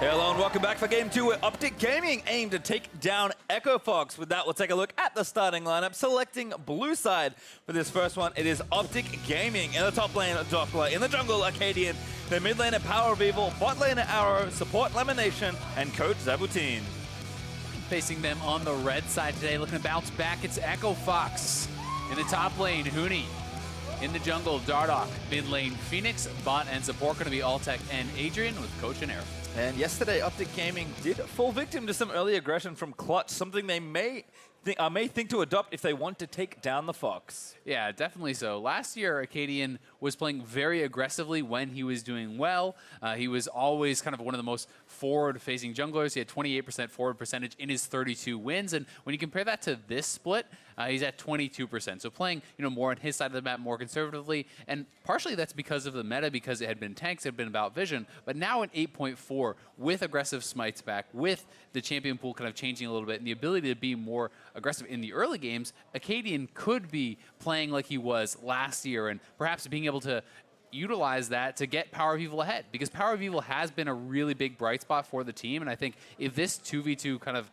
Hello and welcome back for Game 2 where OpTic Gaming aim to take down Echo Fox. With that, we'll take a look at the starting lineup. Selecting blue side for this first one, it is OpTic Gaming. In the top lane, Dhokla. In the jungle, Akaadian. The mid lane at PowerOfEvil. Bot lane at Arrow. Support LemonNation. And coach Zabutin. Facing them on the red side today, looking to bounce back, it's Echo Fox. In the top lane, Huni. In the jungle, Dardoch. Mid lane, Fenix. Bot and support going to be Altec and Adrian with coach and Arrow. And yesterday, OpTic Gaming did fall victim to some early aggression from Clutch, something they may think to adopt if they want to take down the Fox. Yeah, definitely so. Last year, Akaadian was playing very aggressively when he was doing well. He was always kind of one of the most forward-facing junglers. He had 28% forward percentage in his 32 wins, and when you compare that to this split, he's at 22%. So playing, more on his side of the map, more conservatively, and partially that's because of the meta, because it had been tanks, it had been about vision, but now in 8.4, with aggressive smites back, with the champion pool kind of changing a little bit, and the ability to be more aggressive in the early games, Akaadian could be playing like he was last year, and perhaps being able to utilize that to get PowerOfEvil ahead, because PowerOfEvil has been a really big bright spot for the team, and I think if this 2v2 kind of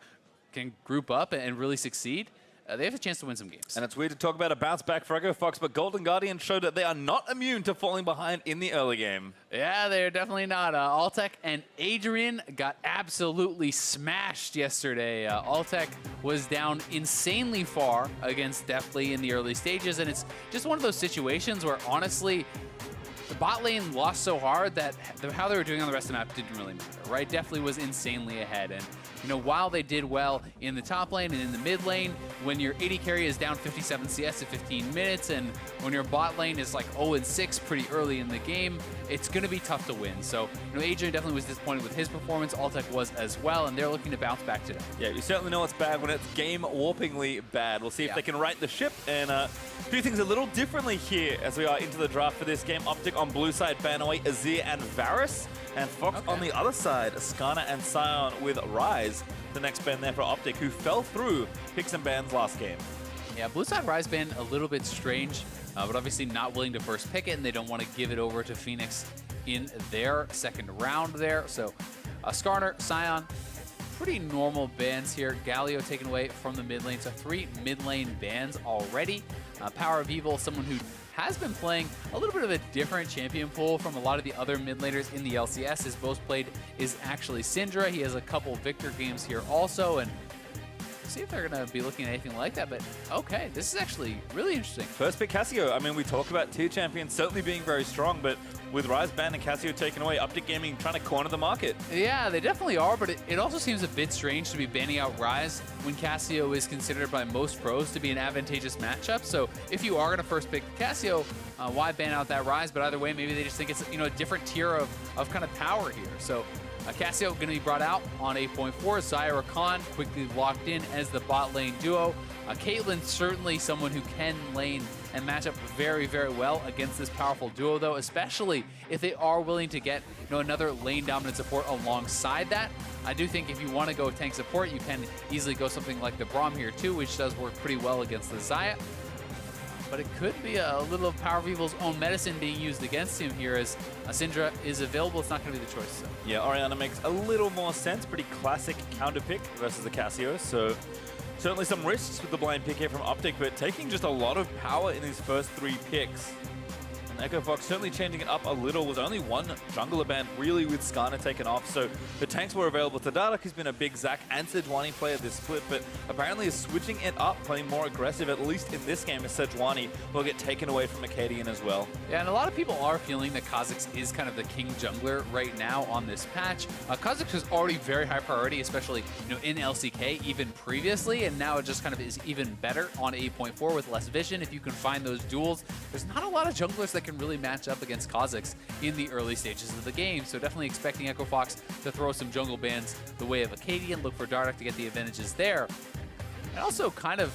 can group up and really succeed, they have a chance to win some games. And it's weird to talk about a bounce back for Echo Fox, but Golden Guardian showed that they are not immune to falling behind in the early game. Yeah, they're definitely not. Altec and Adrian got absolutely smashed yesterday. Altec was down insanely far against Deftly in the early stages, and it's just one of those situations where, honestly, the bot lane lost so hard that how they were doing on the rest of the map didn't really matter, right? Deftly was insanely ahead, and while they did well in the top lane and in the mid lane, when your AD carry is down 57 CS at 15 minutes, and when your bot lane is like 0-6 pretty early in the game, it's going to be tough to win. So, Adrian definitely was disappointed with his performance. Altec was as well, and they're looking to bounce back today. Yeah, you certainly know it's bad when it's game-warpingly bad. We'll see if they can right the ship and do things a little differently here as we are into the draft for this game. OpTic on blue side, ban away Azir and Varus. And Fox on the other side, Skarner and Sion with Rise. The next ban there for OpTic, who fell through picks and bans last game. Yeah, blue side Rise ban a little bit strange, but obviously not willing to first pick it, and they don't want to give it over to Fenix in their second round there. So Skarner, Sion, pretty normal bans here. Galio taken away from the mid lane, so 3 mid lane bans already. PowerOfEvil, someone who has been playing a little bit of a different champion pool from a lot of the other mid laners in the LCS. His most played is actually Syndra. He has a couple Victor games here also, and see if they're going to be looking at anything like that, but okay, this is actually really interesting. First pick Cassio. I mean, we talk about tier champions certainly being very strong, but with Rise banned and Cassio taken away, OpTic Gaming trying to corner the market. Yeah, they definitely are, but it also seems a bit strange to be banning out Rise when Cassio is considered by most pros to be an advantageous matchup. So if you are going to first pick Cassio, why ban out that Rise? But either way, maybe they just think it's a different tier of kind of power here. So Cassio going to be brought out on 8.4. Xayah, Rakan quickly locked in as the bot lane duo. Caitlyn, certainly someone who can lane and match up very, very well against this powerful duo, though, especially if they are willing to get another lane dominant support alongside that. I do think if you want to go tank support, you can easily go something like the Braum here too, which does work pretty well against the Xayah. But it could be a little of PowerOfEvil's own medicine being used against him here, as Syndra is available. It's not going to be the choice. So. Yeah, Orianna makes a little more sense. Pretty classic counter pick versus the Cassio. So certainly some risks with the blind pick here from OpTic, but taking just a lot of power in these first 3 picks. And Echo Fox certainly changing it up a little. Was only one jungler ban really with Skarner taken off, so the tanks were available to Dardoch, who's been a big Zac and Sejuani player this split, but apparently is switching it up, playing more aggressive, at least in this game, as Sejuani will get taken away from Akaadian as well. Yeah, and a lot of people are feeling that Kha'Zix is kind of the king jungler right now on this patch. Kha'Zix was already very high priority, especially in LCK even previously, and now it just kind of is even better on 8.4 with less vision. If you can find those duels, there's not a lot of junglers that can really match up against Kha'Zix in the early stages of the game. So definitely expecting Echo Fox to throw some jungle bans the way of Akaadian, look for Dardoch to get the advantages there. And also kind of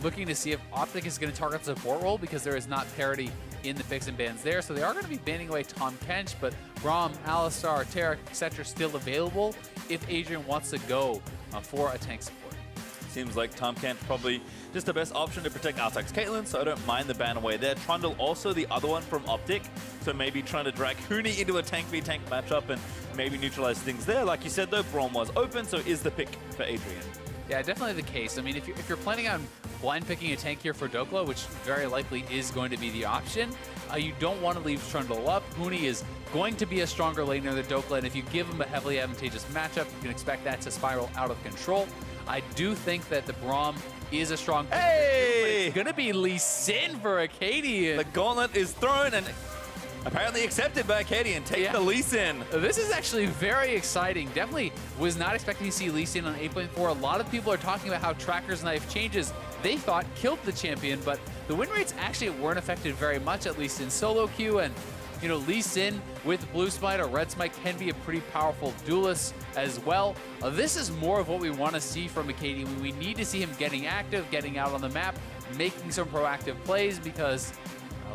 looking to see if OpTic is going to target the support role, because there is not parity in the picks and bans there. So they are going to be banning away Tahm Kench, but Braum, Alistar, Taric, etc. still available if Adrian wants to go for a tank support. seems like Tahm probably just the best option to protect Altec's Caitlyn, so I don't mind the ban away there. Trundle also the other one from OpTic, so maybe trying to drag Huni into a tank v tank matchup and maybe neutralize things there. Like you said though, Braum was open, so is the pick for Adrian. Yeah, definitely the case. I mean, if you're planning on blind picking a tank here for Dhokla, which very likely is going to be the option, you don't want to leave Trundle up. Huni is going to be a stronger laner than Dhokla, and if you give him a heavily advantageous matchup, you can expect that to spiral out of control. I do think that the Braum is a strong pick. Hey! It's going to be Lee Sin for Akaadian. The gauntlet is thrown and apparently accepted by Akaadian. Take the Lee Sin. This is actually very exciting. Definitely was not expecting to see Lee Sin on 8.4. A lot of people are talking about how Tracker's Knife changes. They thought killed the champion, but the win rates actually weren't affected very much, at least in solo queue. And you know, Lee Sin with Blue Smite or Red Smite can be a pretty powerful duelist as well. This is more of what we want to see from Akaadian. We need to see him getting active, getting out on the map, making some proactive plays, because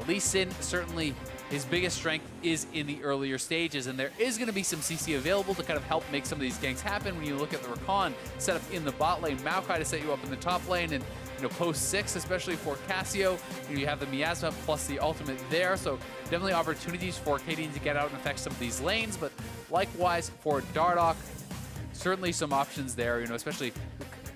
Lee Sin certainly, his biggest strength is in the earlier stages, and there is going to be some CC available to kind of help make some of these ganks happen. When you look at the Rakan set up in the bot lane, Maokai to set you up in the top lane, and you know, post 6, especially for Cassio, you have the Miasma plus the ultimate there, so definitely opportunities for Akaadian to get out and affect some of these lanes. But likewise for Dardoch, certainly some options there, you know, especially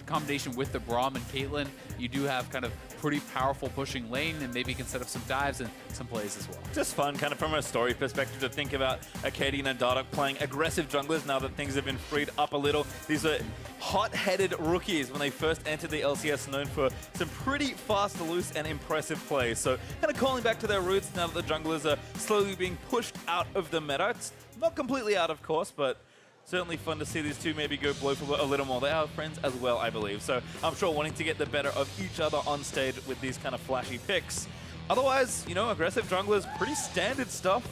combination with the Braum and Caitlyn. You do have kind of pretty powerful pushing lane, and maybe you can set up some dives and some plays as well. Just fun, kind of from a story perspective, to think about Akaadian and Dardoch playing aggressive junglers now that things have been freed up a little. These are hot-headed rookies when they first entered the LCS, known for some pretty fast, loose, and impressive plays. So kind of calling back to their roots now that the junglers are slowly being pushed out of the meta. It's not completely out, of course, but certainly fun to see these two maybe go blow for a little more. They are friends as well, I believe. So I'm sure wanting to get the better of each other on stage with these kind of flashy picks. Otherwise, you know, aggressive junglers, pretty standard stuff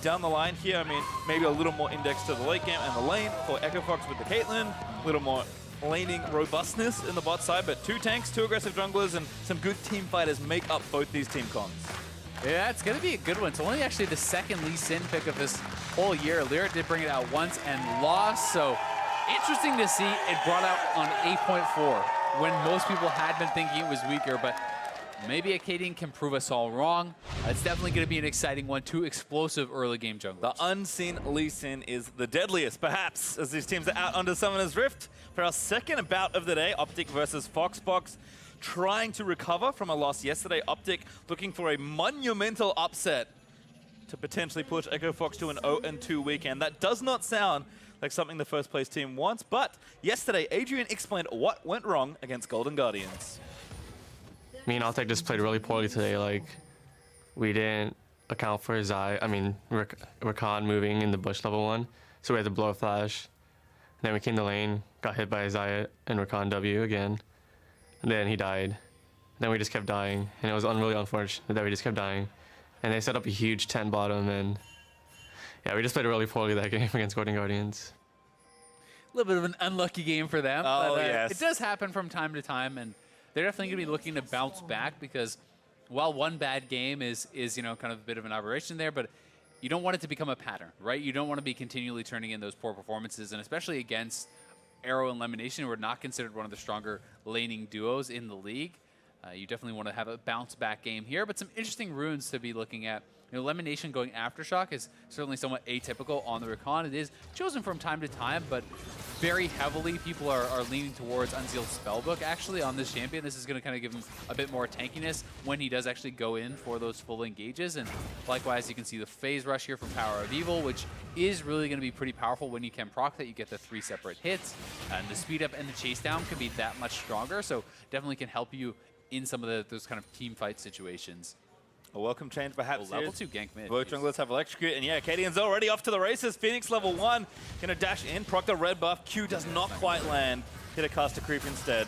down the line here. I mean, maybe a little more index to the late game and the lane for Echo Fox with the Caitlyn. A little more laning robustness in the bot side, but 2 tanks, 2 aggressive junglers, and some good team fighters make up both these team cons. Yeah, it's going to be a good one. It's only actually the second Lee Sin pick of this whole year. Lyra did bring it out once and lost, so interesting to see it brought out on 8.4 when most people had been thinking it was weaker, but maybe Akaadian can prove us all wrong. It's definitely going to be an exciting one. 2 explosive early game junglers. The unseen Lee Sin is the deadliest, perhaps, as these teams are out under Summoner's Rift. For our second bout of the day, OpTic versus Foxbox, trying to recover from a loss yesterday. OpTic looking for a monumental upset to potentially push Echo Fox to an 0-2 weekend. That does not sound like something the first place team wants, but yesterday Adrian explained what went wrong against Golden Guardians. Me and Altec just played really poorly today. Like, we didn't account for Xayah, Rakan moving in the bush level 1, so we had to blow a flash. And then we came to lane, got hit by Xayah and Rakan W again. And then he died. Then we just kept dying, and it was really unfortunate that we just kept dying. And they set up a huge 10 bottom, and yeah, we just played really poorly that game against Golden Guardians. A little bit of an unlucky game for them. Oh, but, yes. It does happen from time to time, and they're definitely going to be looking to bounce back, because while one bad game is you know, kind of a bit of an aberration there, but you don't want it to become a pattern, right? You don't want to be continually turning in those poor performances, and especially against Arrow and LemonNation, who are not considered one of the stronger laning duos in the league. You definitely want to have a bounce-back game here, but some interesting runes to be looking at. You know, LemonNation going Aftershock is certainly somewhat atypical on the Rakan. It is chosen from time to time, but very heavily people are leaning towards Unsealed Spellbook actually on this champion. This is going to kind of give him a bit more tankiness when he does actually go in for those full engages. And likewise, you can see the phase rush here from PowerOfEvil, which is really going to be pretty powerful when you can proc that. You get the 3 separate hits, and the speed up and the chase down can be that much stronger. So definitely can help you in some of those kind of team fight situations. A welcome change perhaps. Level 2 gank mid. Both junglers have electrocute, and yeah, Akaadian's already off to the races. Fenix level 1, gonna dash in, proc the red buff. Q does not quite land. Hit a caster creep instead.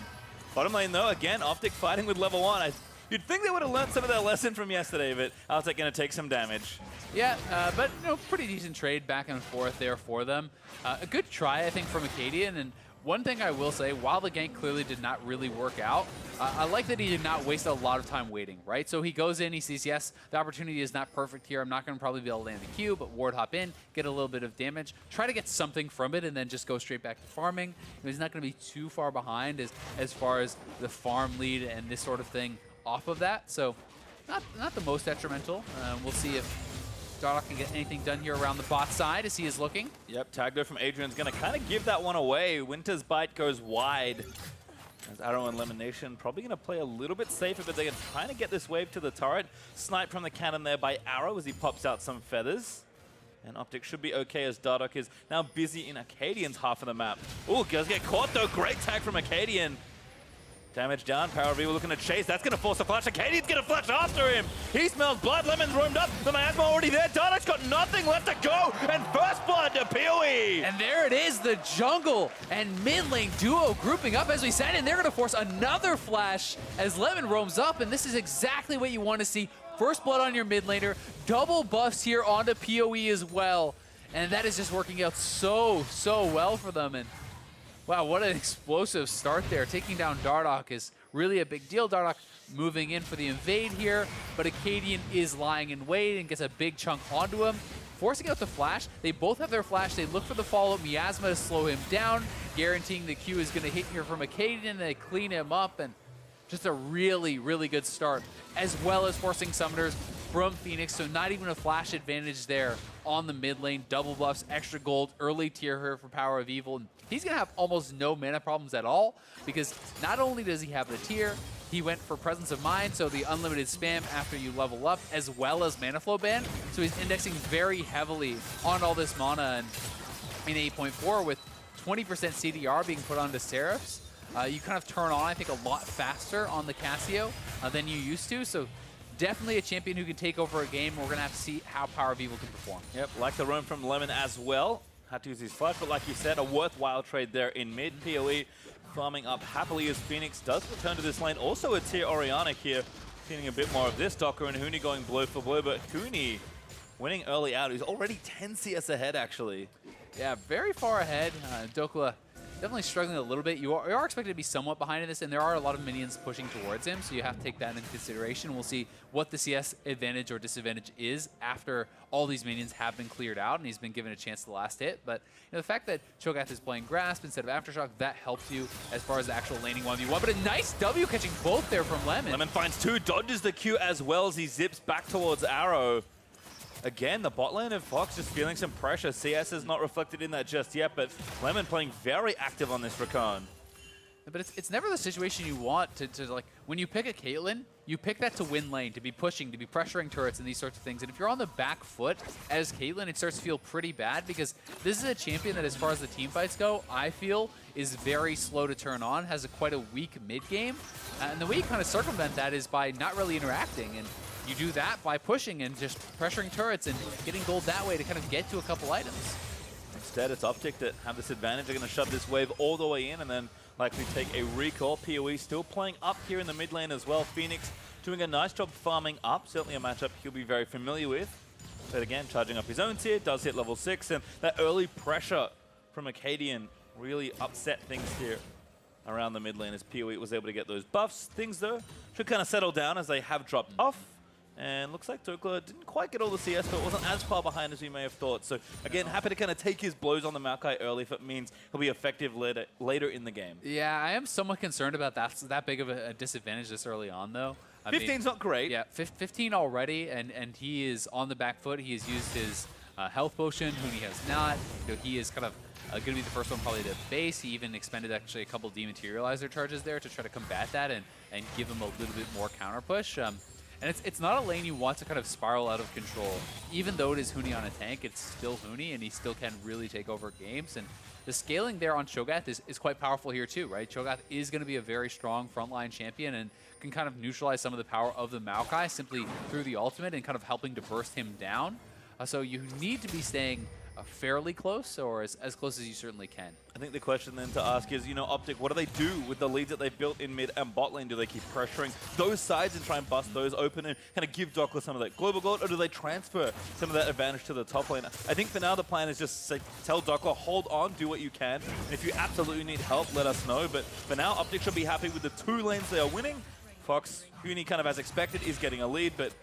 Bottom lane though, again, OpTic fighting with level 1. You'd think they would have learned some of their lesson from yesterday, but Altec gonna take some damage. Yeah, but you know, pretty decent trade back and forth there for them. A good try, I think, from Akaadian, and One thing I will say, while the gank clearly did not really work out, I like that he did not waste a lot of time waiting, right? So he goes in, he sees, yes, the opportunity is not perfect here. I'm not going to probably be able to land the Q, but ward hop in, get a little bit of damage, try to get something from it, and then just go straight back to farming. He's not going to be too far behind as far as the farm lead and this sort of thing off of that. So not the most detrimental. We'll see if Dardoch can get anything done here around the bot side as he is looking. Yep, tag there from Adrian's going to kind of give that one away. Winter's Bite goes wide. As Arrow and LemonNation probably going to play a little bit safer, but they're going to try to get this wave to the turret. Snipe from the cannon there by Arrow as he pops out some feathers. And OpTic should be okay as Dardoch is now busy in Akaadian's half of the map. Ooh, does get caught though. Great tag from Akaadian. Damage down, PowerOfEvil looking to chase. That's going to force a flash. Akaadian's going to flash after him. He smells blood. Lemon's roamed up. The miasma already there. Dardoch's got nothing left to go. And first blood to PoE. And there it is, the jungle and mid lane duo grouping up as we said, and they're going to force another flash as Lemon roams up. And this is exactly what you want to see. First blood on your mid laner. Double buffs here onto PoE as well. And that is just working out so well for them. And wow, what an explosive start there. Taking down Dardoch is really a big deal. Dardoch moving in for the invade here, but Akaadian is lying in wait and gets a big chunk onto him. Forcing out the flash. They both have their flash. They look for the follow-up miasma to slow him down, guaranteeing the Q is going to hit here from Akaadian. They clean him up, and just a really good start, as well as forcing summoners from Fenix, so not even a flash advantage there on the mid lane. Double buffs, extra gold, early tier here for PowerOfEvil. He's going to have almost no mana problems at all, because not only does he have the tier, he went for Presence of Mind, so the unlimited spam after you level up, as well as mana flow ban. So he's indexing very heavily on all this mana, and in 8.4 with 20% CDR being put onto Seraphs, you kind of turn on, I think, a lot faster on the Cassio than you used to. So definitely a champion who can take over a game. We're going to have to see how PowerOfEvil can perform. Yep, like the roam from Lemon as well. Had to use his flash, but like you said, a worthwhile trade there in mid. PoE farming up happily as Fenix does return to this lane. Also a tier Orianna here, seeing a bit more of this. Dhokla and Huni going blow for blow, but Huni winning early out. He's already 10 CS ahead, actually. Yeah, very far ahead. Dhokla definitely struggling a little bit. You are expected to be somewhat behind in this, and there are a lot of minions pushing towards him, so you have to take that into consideration. We'll see what the CS advantage or disadvantage is after all these minions have been cleared out, and he's been given a chance to the last hit. But the fact that Cho'Gath is playing Grasp instead of Aftershock, that helps you as far as the actual laning 1v1. But a nice W catching both there from Lemon. Lemon finds two, dodges the Q as well as he zips back towards Arrow. Again, the bot lane of Fox just feeling some pressure. CS is not reflected in that just yet, but Lemon playing very active on this Rakan. But it's never the situation you want to like, when you pick a Caitlyn, you pick that to win lane, to be pushing, to be pressuring turrets and these sorts of things. And if you're on the back foot as Caitlyn, it starts to feel pretty bad, because this is a champion that, as far as the team fights go, I feel is very slow to turn on, has quite a weak mid game. And the way you kind of circumvent that is by not really interacting. And you do that by pushing and just pressuring turrets and getting gold that way to kind of get to a couple items. Instead, it's OpTic that have this advantage. They're going to shove this wave all the way in and then likely take a recall. PoE still playing up here in the mid lane as well. Fenix doing a nice job farming up. Certainly a matchup he'll be very familiar with. But again, charging up his own tier, does hit level 6. And that early pressure from Akaadian really upset things here around the mid lane as PoE was able to get those buffs. Things, though, should kind of settle down as they have dropped off. And looks like Dhokla didn't quite get all the CS, but wasn't as far behind as we may have thought. So again, happy to kind of take his blows on the Maokai early if it means he'll be effective later in the game. Yeah, I am somewhat concerned about that big of a disadvantage this early on, though. 15's not great. Yeah, 15 already, and he is on the back foot. He has used his health potion. Huni has not. He is kind of going to be the first one probably to base. He even expended actually a couple dematerializer charges there to try to combat that and give him a little bit more counter push. And it's not a lane you want to kind of spiral out of control. Even though it is Huni on a tank, it's still Huni, and he still can really take over games. And the scaling there on Cho'Gath is quite powerful here too, right? Cho'Gath is going to be a very strong frontline champion and can kind of neutralize some of the power of the Maokai simply through the ultimate and kind of helping to burst him down. So you need to be staying fairly close, or as close as you certainly can. I think the question then to ask is, you know, OpTic, what do they do with the leads that they've built in mid and bot lane? Do they keep pressuring those sides and try and bust those open and kind of give Dhokla some of that global gold, or do they transfer some of that advantage to the top lane? I think for now the plan is just say, tell Dhokla, hold on, do what you can, and if you absolutely need help, let us know. But for now, OpTic should be happy with the 2 lanes they are winning. Fox, Huni kind of as expected is getting a lead, but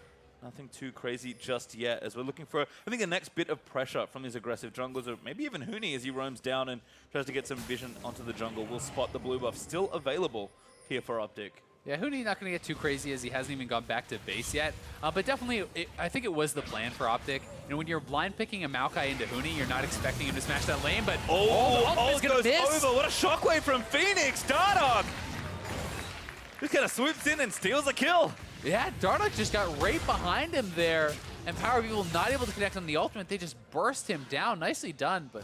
nothing too crazy just yet, as we're looking for, I think, the next bit of pressure from these aggressive junglers, or maybe even Huni as he roams down and tries to get some vision onto the jungle. Will spot the blue buff still available here for OpTic. Yeah, Huni not going to get too crazy as he hasn't even gone back to base yet. But definitely, I think it was the plan for OpTic. You know, when you're blind picking a Maokai into Huni, you're not expecting him to smash that lane, but the ultimate's going to miss. Over. What a shockwave from Fenix. Dardoch just kind of swoops in and steals a kill. Yeah, Dardoch just got right behind him there, and PowerOfEvil not able to connect on the ultimate. They just burst him down. Nicely done, but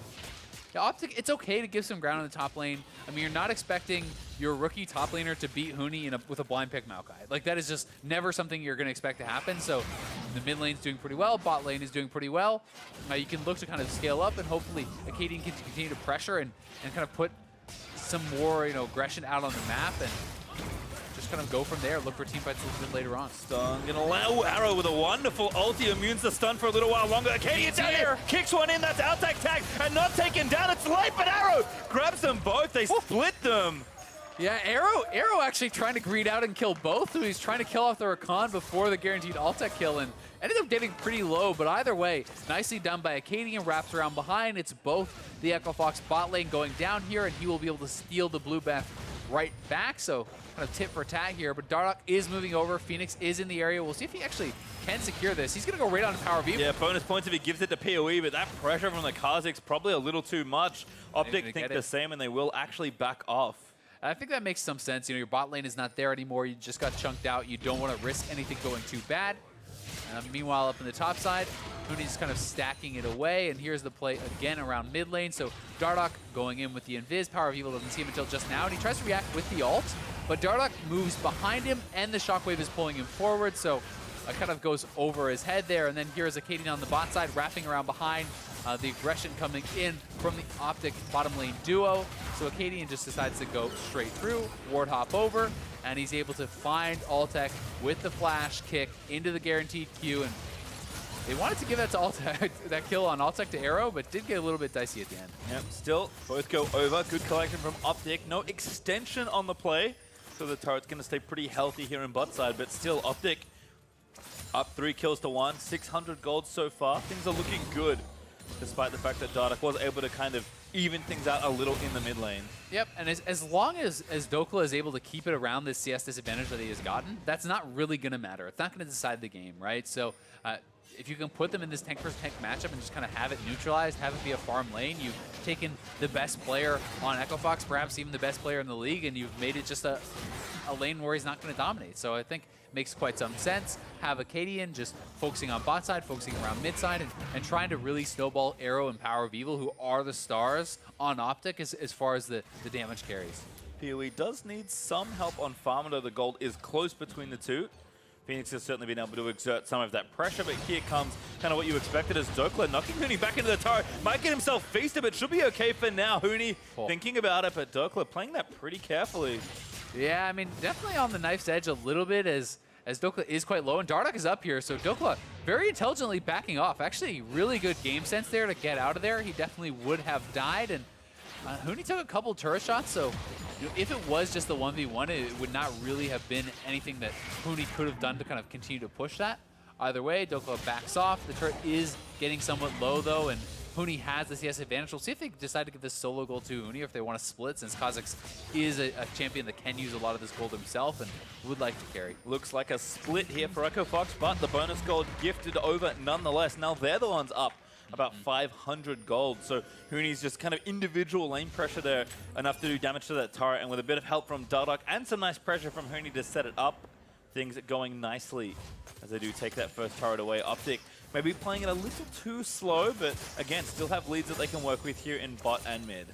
yeah, OpTic, it's okay to give some ground on the top lane. I mean, you're not expecting your rookie top laner to beat Huni with a blind pick Maokai. Like, that is just never something you're going to expect to happen. So the mid lane's doing pretty well, bot lane is doing pretty well. You can look to kind of scale up, and hopefully Akaadian can continue to pressure and kind of put some more, you know, aggression out on the map, and just kind of go from there, look for team fights a little bit later on. Stun gonna allow Arrow with a wonderful ulti, immunes the stun for a little while longer. Akaadian down here, kicks one in, that's Altec tag, and not taken down, it's late, but Arrow grabs them both, they split them. Yeah, Arrow actually trying to greed out and kill both, so he's trying to kill off the Rakan before the guaranteed Altec kill, and ended up getting pretty low, but either way, nicely done by Akaadian, wraps around behind. It's both the Echo Fox bot lane going down here, and he will be able to steal the blue buff right back, so kind of tit for tat here, but Dardoch is moving over. Fenix is in the area. We'll see if he actually can secure this. He's going to go right on PowerOfEvil. Yeah, bonus points if he gives it to PoE, but that pressure from the Kha'Zix probably a little too much. OpTic think the same, and they will actually back off. I think that makes some sense. You know, your bot lane is not there anymore. You just got chunked out. You don't want to risk anything going too bad. Meanwhile, up in the top side, Huni's kind of stacking it away, and here's the play again around mid lane. So Dardoch going in with the invis. PowerOfEvil doesn't see him until just now, and he tries to react with the ult, but Dardoch moves behind him, and the shockwave is pulling him forward, so it kind of goes over his head there. And then here's Akaadian on the bot side, wrapping around behind. The aggression coming in from the OpTic bottom lane duo. So Akaadian just decides to go straight through, ward hop over, and he's able to find Altec with the flash kick into the guaranteed Q. And they wanted to give that to Altec, that kill on Altec to Arrow, but did get a little bit dicey at the end. Yep, still both go over. Good collection from OpTic. No extension on the play, so the turret's going to stay pretty healthy here in bot side, but still OpTic up 3 kills to 1, 600 gold so far. Things are looking good, despite the fact that Dardoch was able to kind of even things out a little in the mid lane. Yep, and as long as Dhokla is able to keep it around this CS disadvantage that he has gotten, that's not really going to matter. It's not going to decide the game, right? So if you can put them in this tank versus tank matchup and just kind of have it neutralized, have it be a farm lane, you've taken the best player on Echo Fox, perhaps even the best player in the league, and you've made it just a lane where he's not going to dominate. So I think it makes quite some sense. Have Akaadian just focusing on bot side, focusing around mid side, and trying to really snowball Arrow and PowerOfEvil, who are the stars on OpTic as far as the damage carries. PoE does need some help on farm, though the gold is close between the two. Phoenix has certainly been able to exert some of that pressure, but here comes kind of what you expected as Dhokla knocking Huni back into the turret. Might get himself feasted, but should be okay for now. Huni thinking about it, but Dhokla playing that pretty carefully. Yeah, I mean, definitely on the knife's edge a little bit as Dhokla is quite low, and Dardoch is up here, so Dhokla very intelligently backing off. Actually, really good game sense there to get out of there. He definitely would have died, and Huni took a couple turret shots, so if it was just the 1v1, it would not really have been anything that Huni could have done to kind of continue to push that. Either way, Dhokla backs off. The turret is getting somewhat low, though, and Huni has the CS advantage. We'll see if they decide to give this solo gold to Huni, or if they want to split, since Kha'Zix is a champion that can use a lot of this gold himself and would like to carry. Looks like a split here for Echo Fox, but the bonus gold gifted over nonetheless. Now they're the ones up about 500 gold. So Huni's just kind of individual lane pressure there, enough to do damage to that turret, and with a bit of help from Dardoch and some nice pressure from Huni to set it up, things are going nicely as they do take that first turret away. OpTic maybe playing it a little too slow, but again, still have leads that they can work with here in bot and mid.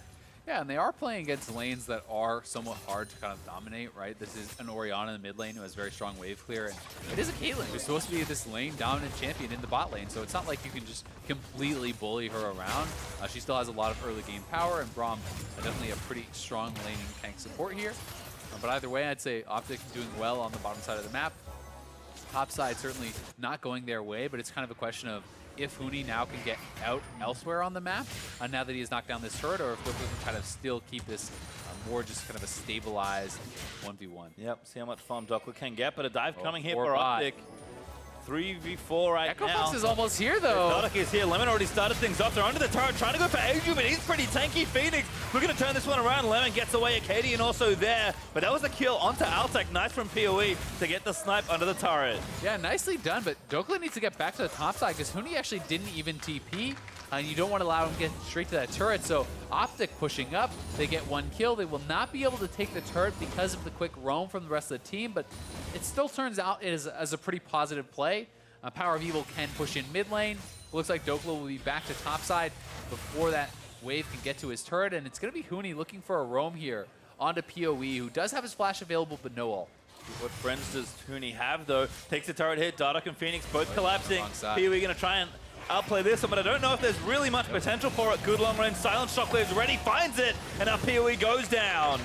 Yeah, and they are playing against lanes that are somewhat hard to kind of dominate, right? This is an Orianna in the mid lane who has very strong wave clear, and it is a Caitlyn who's supposed to be this lane dominant champion in the bot lane, so it's not like you can just completely bully her around. She still has a lot of early game power, and Braum definitely a pretty strong laning tank support here. But either way, I'd say OpTic doing well on the bottom side of the map. Top side certainly not going their way, but it's kind of a question of if Huni now can get out elsewhere on the map, now that he has knocked down this turret, or if Dhokla can kind of still keep this more just kind of a stabilized 1v1. Yep, see how much farm Dhokla can get, but a dive coming here for for bot. OpTic. 3v4 right now. Fox is almost here, though. Dardoch is here. Lemon already started things off. They're under the turret, trying to go for Adrian, but he's pretty tanky. Fenix looking to turn this one around. Lemon gets away. Akaadian also there, but that was a kill onto Altec. Nice from PoE to get the snipe under the turret. Yeah, nicely done, but Dhokla needs to get back to the top side because Huni actually didn't even TP, and you don't want to allow him to get straight to that turret. So OpTic pushing up, they get one kill. They will not be able to take the turret because of the quick roam from the rest of the team, but it still turns out as a pretty positive play. PowerOfEvil can push in mid lane. Looks like Dhokla will be back to top side before that wave can get to his turret, and it's going to be Huni looking for a roam here onto PoE, who does have his flash available, but no ult. What friends does Huni have, though? Takes the turret hit. Dardoch and Fenix both collapsing. PoE going to try and outplay this one, but I don't know if there's really much potential for it. Good long range. Silent Shockwave's ready. Finds it, and now PoE goes down.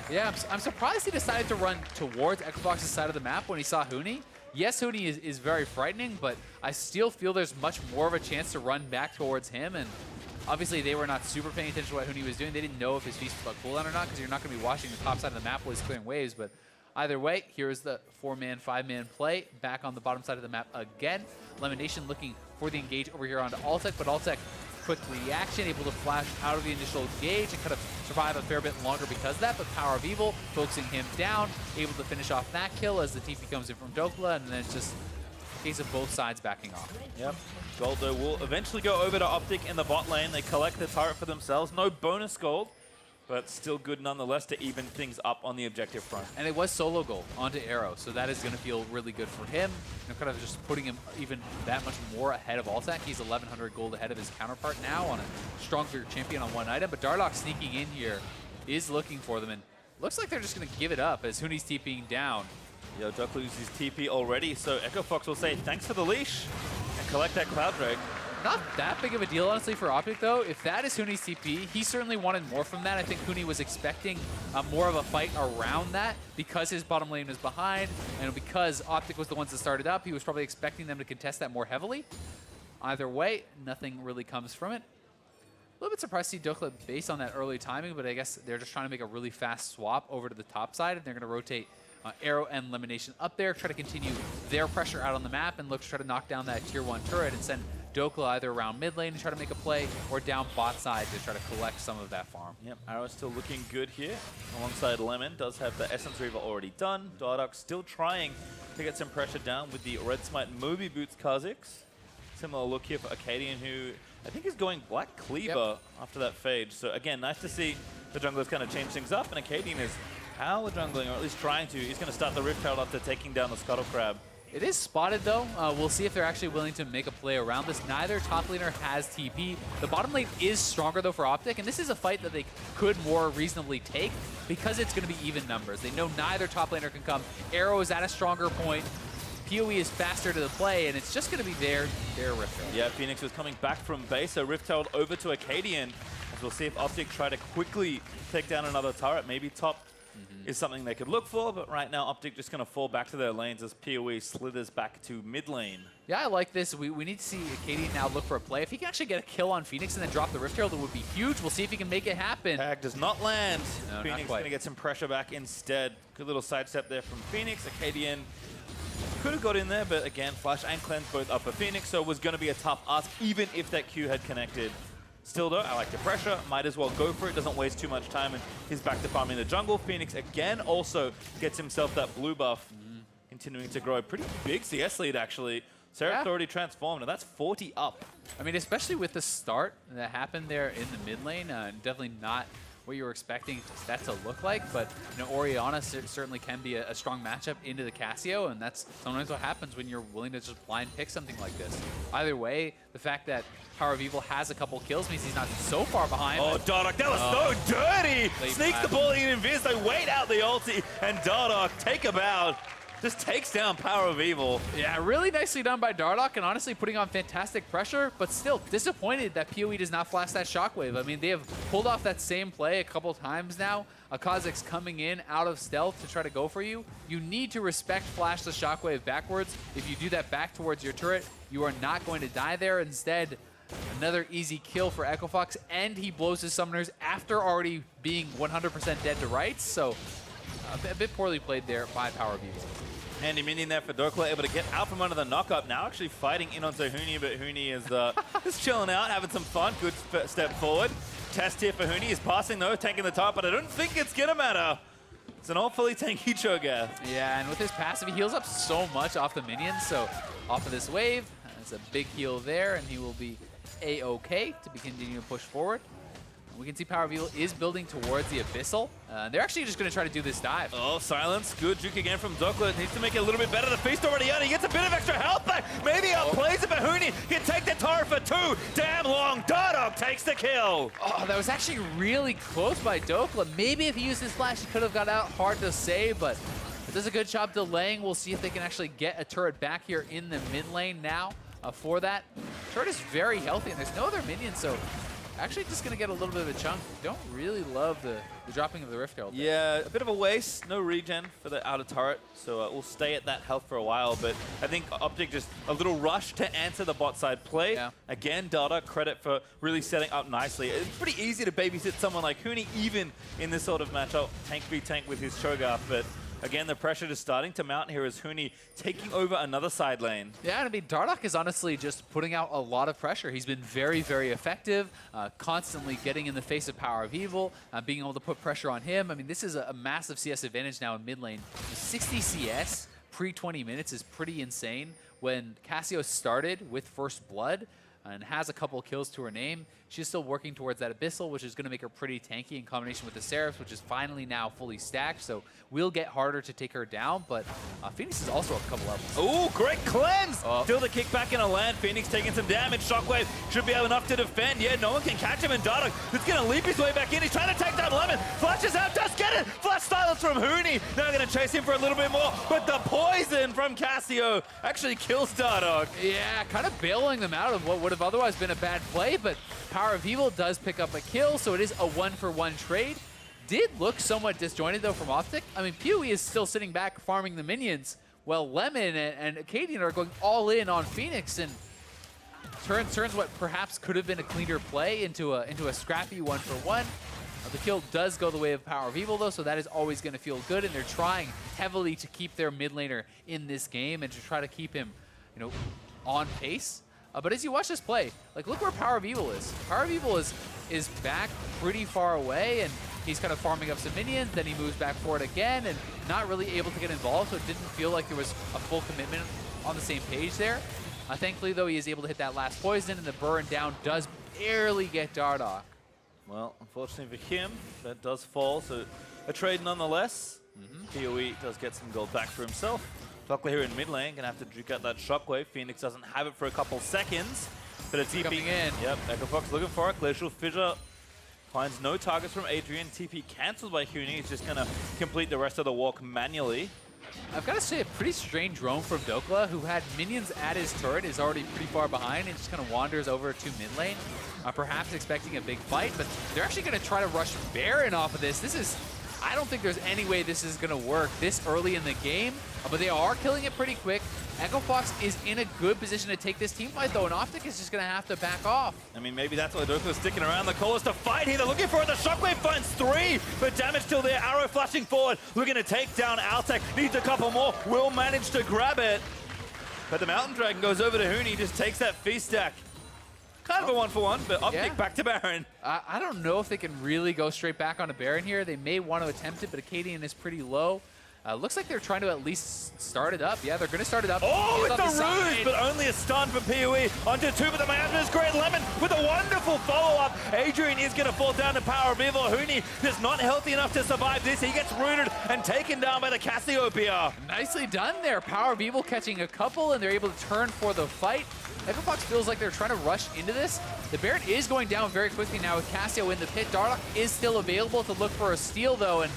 Yeah, I'm surprised he decided to run towards Equivox's side of the map when he saw Huni. Yes, Huni is very frightening, but I still feel there's much more of a chance to run back towards him, and obviously they were not super paying attention to what Huni was doing. They didn't know if his feast was on cooldown or not, because you're not going to be watching the top side of the map while he's clearing waves, but either way, here's the 4-man, 5-man play back on the bottom side of the map again. LemonNation looking for the engage over here onto Altec, but Altec quick reaction, able to flash out of the initial engage and kind of survive a fair bit longer because of that, but PowerOfEvil focusing him down, able to finish off that kill as the TP comes in from Dhokla, and then it's just a case of both sides backing off. Yep. Gold, though, will eventually go over to OpTic in the bot lane. They collect the turret for themselves. No bonus gold, but still good nonetheless to even things up on the objective front. And it was solo gold onto Arrow, so that is going to feel really good for him. Kind of just putting him even that much more ahead of Altec. He's 1,100 gold ahead of his counterpart now on a stronger champion on one item, but Dardoch sneaking in here is looking for them, and looks like they're just going to give it up as Huni's TPing down. Yo, Dhokla loses his TP already, so Echo Fox will say thanks for the leash and collect that Cloud Drake. Not that big of a deal, honestly, for OpTic, though. If that is Huni's TP, he certainly wanted more from that. I think Huni was expecting more of a fight around that because his bottom lane was behind, and because OpTic was the ones that started up, he was probably expecting them to contest that more heavily. Either way, nothing really comes from it. A little bit surprised to see Dhokla based on that early timing, but I guess they're just trying to make a really fast swap over to the top side, and they're going to rotate Arrow and LemonNation up there, try to continue their pressure out on the map, and look to try to knock down that tier 1 turret and send Dhokla either around mid lane to try to make a play or down bot side to try to collect some of that farm. Yep, Arrow's still looking good here. Alongside Lemon, does have the Essence Reaver already done. Dardoch still trying to get some pressure down with the Red Smite Moby Boots Kha'Zix. Similar look here for Akaadian, who I think is going Black Cleaver after that fade. So again, nice to see the junglers kind of change things up, and Akaadian is power jungling, or at least trying to. He's going to start the Rift Herald after taking down the Scuttle Crab. It is spotted, though. We'll see if they're actually willing to make a play around this. Neither top laner has TP. The bottom lane is stronger, though, for OpTic, and this is a fight that they could more reasonably take because it's going to be even numbers. They know neither top laner can come. Arrow is at a stronger point. PoE is faster to the play, and it's just going to be their Rift Herald. Yeah, Fenix was coming back from base, so Rift Herald over to Akaadian. As we'll see if OpTic try to quickly take down another turret. Maybe top is something they could look for, but right now OpTic just going to fall back to their lanes as PoE slithers back to mid lane. Yeah, I like this. We need to see Akaadian now look for a play. If he can actually get a kill on Fenix and then drop the Rift Herald, it would be huge. We'll see if he can make it happen. Tag does not land. No, Fenix going to get some pressure back instead. Good little sidestep there from Fenix. Akaadian could have got in there, but again, Flash and Cleanse both up for Fenix, so it was going to be a tough ask, even if that Q had connected. Still though, I like the pressure, might as well go for it, doesn't waste too much time, and he's back to farming the jungle. Fenix again also gets himself that blue buff, continuing to grow. Pretty big CS lead actually. Seraph's already transformed, and that's 40 up. I mean, especially with the start that happened there in the mid lane, definitely not what you were expecting that to look like, but you know, Orianna certainly can be a strong matchup into the Cassio, and that's sometimes what happens when you're willing to just blind pick something like this. Either way, the fact that PowerOfEvil has a couple kills means he's not so far behind. Oh, Dardoch, that was so dirty! Sneaks the ball in Invis, they wait out the ulti, and Dardoch, take him out. Just takes down PowerOfEvil. Yeah, really nicely done by Dardoch, and honestly putting on fantastic pressure, but still disappointed that PoE does not flash that shockwave. I mean, they have pulled off that same play a couple times now. Kha'Zix coming in out of stealth to try to go for you. You need to respect flash the shockwave backwards. If you do that back towards your turret, you are not going to die there. Instead, another easy kill for EchoFox, and he blows his summoners after already being 100% dead to rights. So a bit poorly played there by PowerOfEvil. Handy minion there for Dhokla, able to get out from under the knock-up. Now actually fighting in onto Huni, but Huni is just chilling out, having some fun. Good step forward. Test here for Huni. He's passing though, tanking the top, but I don't think it's going to matter. It's an all fully tanky Cho'Gath. Yeah, and with his passive, he heals up so much off the minions. So off of this wave, there's a big heal there, and he will be A-OK to be continuing to push forward. We can see PowerOfEvil is building towards the Abyssal. They're actually just going to try to do this dive. Oh, silence. Good juke again from Dhokla. Needs to make it a little bit better. The feast already on. He gets a bit of extra health back. Maybe outplays it, but Huni can take the turret for 2. Damn long. Dardoch takes the kill. Oh, that was actually really close by Dhokla. Maybe if he used his flash, he could have got out. Hard to say, but it does a good job delaying. We'll see if they can actually get a turret back here in the mid lane now for that. Turret is very healthy, and there's no other minions, so actually just going to get a little bit of a chunk. Don't really love the dropping of the Rift Herald. Yeah, a bit of a waste. No regen for the outer turret, so we'll stay at that health for a while. But I think OpTic just a little rush to answer the bot side play. Yeah. Again, Dardoch, credit for really setting up nicely. It's pretty easy to babysit someone like Huni, even in this sort of matchup, tank v tank with his Cho'Gath. But again, the pressure is starting to mount here as Huni taking over another side lane. Yeah, I mean, Dardoch is honestly just putting out a lot of pressure. He's been very, very effective, constantly getting in the face of PowerOfEvil, being able to put pressure on him. I mean, this is a massive CS advantage now in mid lane. 60 CS pre-20 minutes is pretty insane. When Cassio started with First Blood and has a couple kills to her name, she's still working towards that Abyssal, which is going to make her pretty tanky in combination with the Seraphs, which is finally now fully stacked. So will get harder to take her down, but Fenix is also a couple levels. Oh, great cleanse! Still the kick back in a land. Fenix taking some damage. Shockwave should be enough to defend. Yeah, no one can catch him, and Dardoch is going to leap his way back in. He's trying to take down Lemon. Flashes out, does get it! Flash silence from Huni. Now going to chase him for a little bit more, but the poison from Cassio actually kills Dardoch. Yeah, kind of bailing them out of what would have otherwise been a bad play, but PowerOfEvil does pick up a kill, so it is a 1-for-1 trade. Did look somewhat disjointed, though, from OpTic. I mean, PoE is still sitting back farming the minions, while Lemon and Akaadian are going all in on Fenix, and turns what perhaps could have been a cleaner play into a scrappy 1-for-1. The kill does go the way of PowerOfEvil, though, so that is always going to feel good, and they're trying heavily to keep their mid laner in this game and to try to keep him, you know, on pace. But as you watch this play, like, look where PowerOfEvil is. PowerOfEvil is back pretty far away, and he's kind of farming up some minions, then he moves back forward again, and not really able to get involved, so it didn't feel like there was a full commitment on the same page there. Thankfully, though, he is able to hit that last poison, and the burn down does barely get Dardoch. Well, unfortunately for him, that does fall, so a trade nonetheless. PoE does get some gold back for himself. Dhokla here in mid lane, gonna have to juke out that shockwave. Fenix doesn't have it for a couple seconds, but it's TP coming in. Yep, EchoFox looking for it. Glacial Fissure finds no targets from Adrian. TP cancelled by Huni. He's just gonna complete the rest of the walk manually. I've got to say, a pretty strange roam from Dhokla, who had minions at his turret, is already pretty far behind, and just kind of wanders over to mid lane, perhaps expecting a big fight, but they're actually going to try to rush Baron off of this. This is, I don't think there's any way this is going to work this early in the game, but they are killing it pretty quick. EchoFox is in a good position to take this team fight, though, and OpTic is just going to have to back off. I mean, maybe that's why Dhokla is sticking around. The call is to fight here. They're looking for it. The shockwave finds 3, but damage still there. Arrow flashing forward, looking to take down Altec. Needs a couple more. Will manage to grab it. But the Mountain Dragon goes over to Huni, just takes that feast stack. Kind of a 1-for-1, but OpTic back to Baron. I don't know if they can really go straight back on a Baron here. They may want to attempt it, but Akaadian is pretty low. Looks like they're trying to at least start it up. Yeah, they're going to start it up. Oh, He's it's on a the side. ruse, but only a stun for PoE. Onto two, but the Miasma's great. Lemon with a wonderful follow-up. Adrian is going to fall down to PowerOfEvil. Huni is not healthy enough to survive this. He gets rooted and taken down by the Cassiopeia. Nicely done there. PowerOfEvil catching a couple, and they're able to turn for the fight. Echofox feels like they're trying to rush into this. The Baron is going down very quickly now with Cassio in the pit. Dardoch is still available to look for a steal, though, and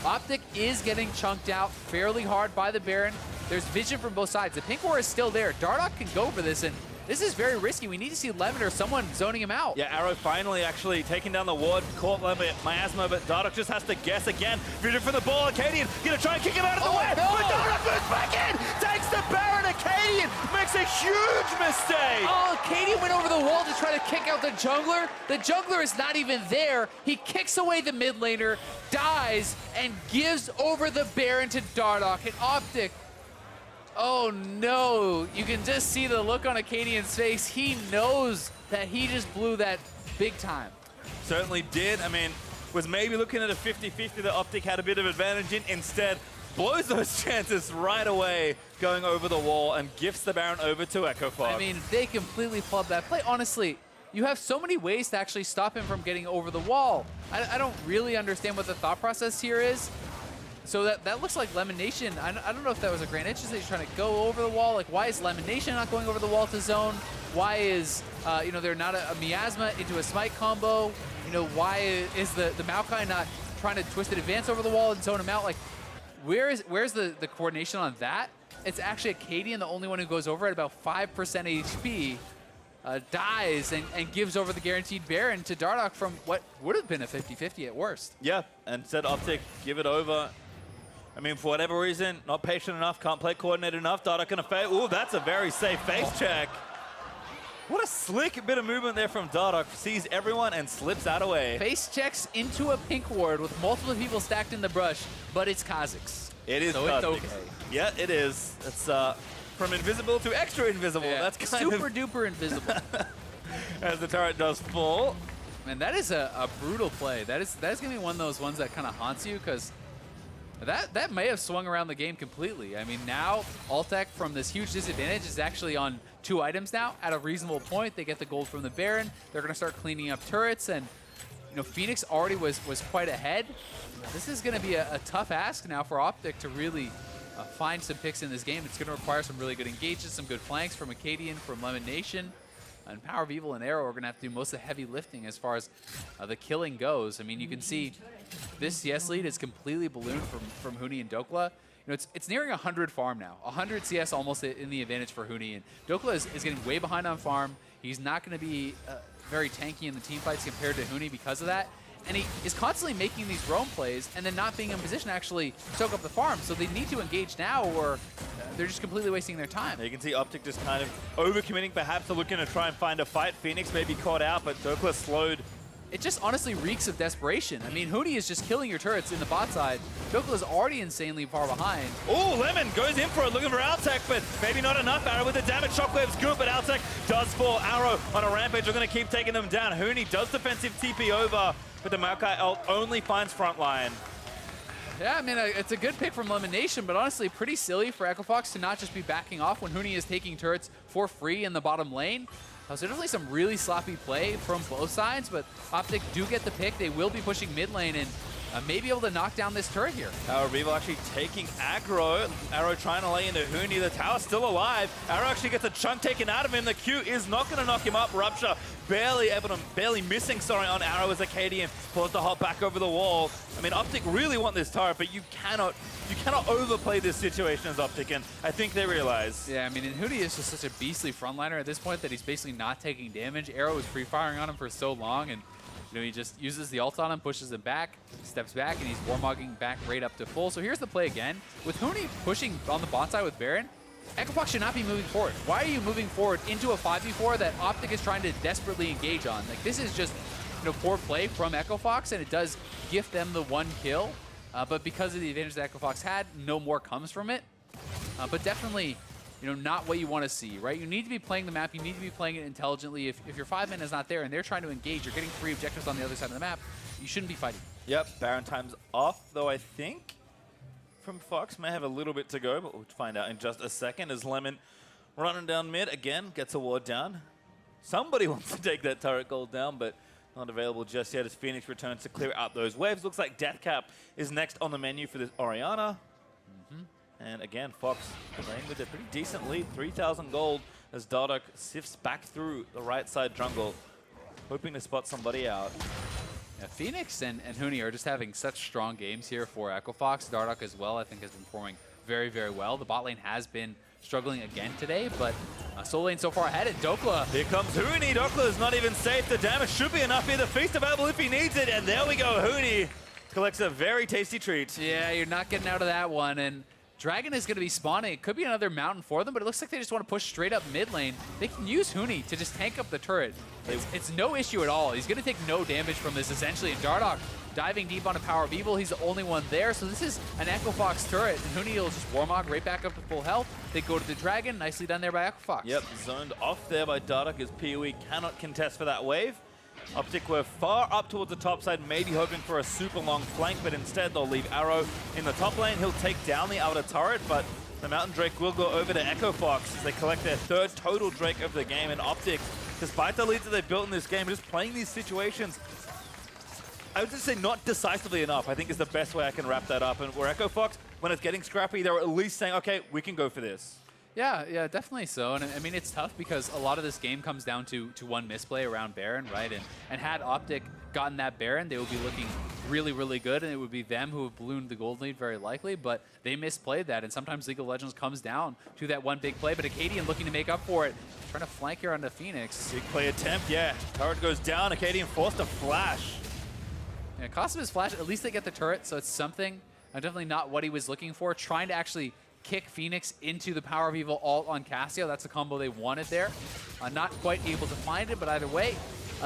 OpTic is getting chunked out fairly hard by the Baron. There's vision from both sides. The pink ward is still there. Dardoch can go for this, and this is very risky. We need to see Lemon or someone zoning him out. Yeah, Arrow finally actually taking down the ward, caught Miasma, but Dardoch just has to guess again. Vision for the ball, Akaadian gonna try and kick him out of the way, no. but Dardoch moves back in, takes the Baron. Akaadian makes a huge mistake. Oh, Akaadian went over the wall to try to kick out the jungler. The jungler is not even there. He kicks away the mid laner, dies, and gives over the Baron to Dardoch. And OpTic, oh no, you can just see the look on Akaadian's face. He knows that he just blew that big time. Certainly did. I mean, was maybe looking at a 50-50 that OpTic had a bit of advantage in. Instead, blows those chances right away, going over the wall and gifts the Baron over to Echofox. I mean, they completely flubbed that play. Honestly, you have so many ways to actually stop him from getting over the wall. I don't really understand what the thought process here is. So that looks like LemonNation. I don't know if that was a grand itch. Is he's trying to go over the wall? Like, why is LemonNation not going over the wall to zone? Why is, you know, they're not a miasma into a smite combo? You know, why is the Maokai not trying to twisted advance over the wall and zone him out? Like, where's the coordination on that? It's actually Akaadian, the only one who goes over at about 5% HP, dies and gives over the guaranteed Baron to Dardoch from what would have been a 50-50 at worst. Yeah, and said OpTic, give it over. I mean, for whatever reason, not patient enough, can't play coordinated enough. Dardoch gonna fail. Ooh, that's a very safe face check. What a slick bit of movement there from Dardoch. Sees everyone and slips out away. Face checks into a pink ward with multiple people stacked in the brush, but it's Kha'Zix. It is so Kha'Zix. it's okay. Yeah, it is. It's from invisible to extra invisible. Yeah. That's kind super of duper invisible. as the turret does fall. Man, that is a brutal play. That's gonna be one of those ones that kind of haunts you, because that may have swung around the game completely. I mean, now Altec from this huge disadvantage is actually on 2 items now at a reasonable point. They get the gold from the Baron. They're going to start cleaning up turrets, and you know, Fenix already was quite ahead. This is going to be a tough ask now for OpTic to really find some picks in this game. It's going to require some really good engages, some good flanks from Akaadian, from LemonNation. And PowerOfEvil and Arrow are going to have to do most of the heavy lifting as far as the killing goes. I mean, you can see this CS lead is completely ballooned from Huni and Dhokla. You know, it's nearing 100 farm now. 100 CS almost in the advantage for Huni. And Dhokla is getting way behind on farm. He's not going to be very tanky in the team fights compared to Huni because of that. And he is constantly making these roam plays and then not being in position to actually soak up the farm. So they need to engage now, or they're just completely wasting their time. You can see OpTic just kind of overcommitting, perhaps looking to try and find a fight. Fenix may be caught out, but Dhokla slowed. It just honestly reeks of desperation. I mean, Huni is just killing your turrets in the bot side. Dhokla is already insanely far behind. Oh, Lemon goes in for it, looking for Altec, but maybe not enough. Arrow with the damage. Shockwave's good, but Altec does fall. Arrow on a rampage. We're going to keep taking them down. Huni does defensive TP over, but the Maokai ult only finds frontline. Yeah, I mean, it's a good pick from LemonNation, but honestly, pretty silly for Echofox to not just be backing off when Huni is taking turrets for free in the bottom lane. So definitely some really sloppy play from both sides, but OpTic do get the pick. They will be pushing mid lane and may be able to knock down this turret here. PowerOfEvil actually taking aggro. Arrow trying to lay into Huni. The tower's still alive. Arrow actually gets a chunk taken out of him. The Q is not going to knock him up. Rupture barely missing, on Arrow as Akaadian pulls the hop back over the wall. I mean, OpTic really want this turret, but you cannot overplay this situation as OpTic, and I think they realize. Yeah, I mean, and Huni is just such a beastly frontliner at this point that he's basically not taking damage. Arrow is free firing on him for so long, and you know, he just uses the ult on him, pushes him back, steps back, and he's warmogging back right up to full. So here's the play again. With Huni pushing on the bot side with Baron, Echofox should not be moving forward. Why are you moving forward into a 5v4 that OpTic is trying to desperately engage on? Like, this is just, you know, poor play from Echofox, and it does gift them the 1 kill. But because of the advantage that Echofox had, no more comes from it. But definitely, you know, not what you want to see, right? You need to be playing the map. You need to be playing it intelligently. If your 5-man is not there and they're trying to engage, you're getting 3 objectives on the other side of the map, you shouldn't be fighting. Yep, Baron time's off, though I think from Fox. May have a little bit to go, but we'll find out in just a second as Lemon running down mid again, gets a ward down. Somebody wants to take that turret gold down, but not available just yet as Fenix returns to clear out those waves. Looks like Deathcap is next on the menu for this Orianna. And again, Fox playing with a pretty decent lead, 3,000 gold as Dardoch sifts back through the right side jungle, hoping to spot somebody out. Yeah, Fenix and Huni are just having such strong games here for Echo Fox. Dardoch as well, I think, has been performing very, very well. The bot lane has been struggling again today, but solo lane so far ahead at Dhokla. Here comes Huni. Dhokla is not even safe. The damage should be enough here. The feast available if he needs it. And there we go. Huni collects a very tasty treat. Yeah, you're not getting out of that one. And Dragon is going to be spawning. It could be another mountain for them, but it looks like they just want to push straight up mid lane. They can use Huni to just tank up the turret. It's no issue at all. He's going to take no damage from this, essentially. And Dardoch diving deep onto PowerOfEvil. He's the only one there. So this is an Echo Fox turret. And Huni will just Warmog right back up to full health. They go to the Dragon. Nicely done there by Echo Fox. Yep, zoned off there by Dardoch as PoE cannot contest for that wave. OpTic were far up towards the top side, maybe hoping for a super long flank, but instead they'll leave Arrow in the top lane. He'll take down the outer turret, but the Mountain Drake will go over to Echo Fox as they collect their third total Drake of the game. And OpTic, despite the leads that they've built in this game, just playing these situations, I would just say not decisively enough, I think is the best way I can wrap that up. And where Echo Fox, when it's getting scrappy, they're at least saying, okay, we can go for this. Yeah, definitely so. And I mean, it's tough because a lot of this game comes down to one misplay around Baron, right? And had OpTic gotten that Baron, they would be looking really, really good, and it would be them who have ballooned the gold lead very likely, but they misplayed that, and sometimes League of Legends comes down to that one big play, but Akaadian looking to make up for it, trying to flank here onto Fenix. Big play attempt, yeah. Turret goes down, Akaadian forced a flash. Yeah, cost of his flash, at least they get the turret, so it's something. Definitely not what he was looking for, trying to actually kick Fenix into the PowerOfEvil ult on Cassio. That's a combo they wanted there. Not quite able to find it, but either way,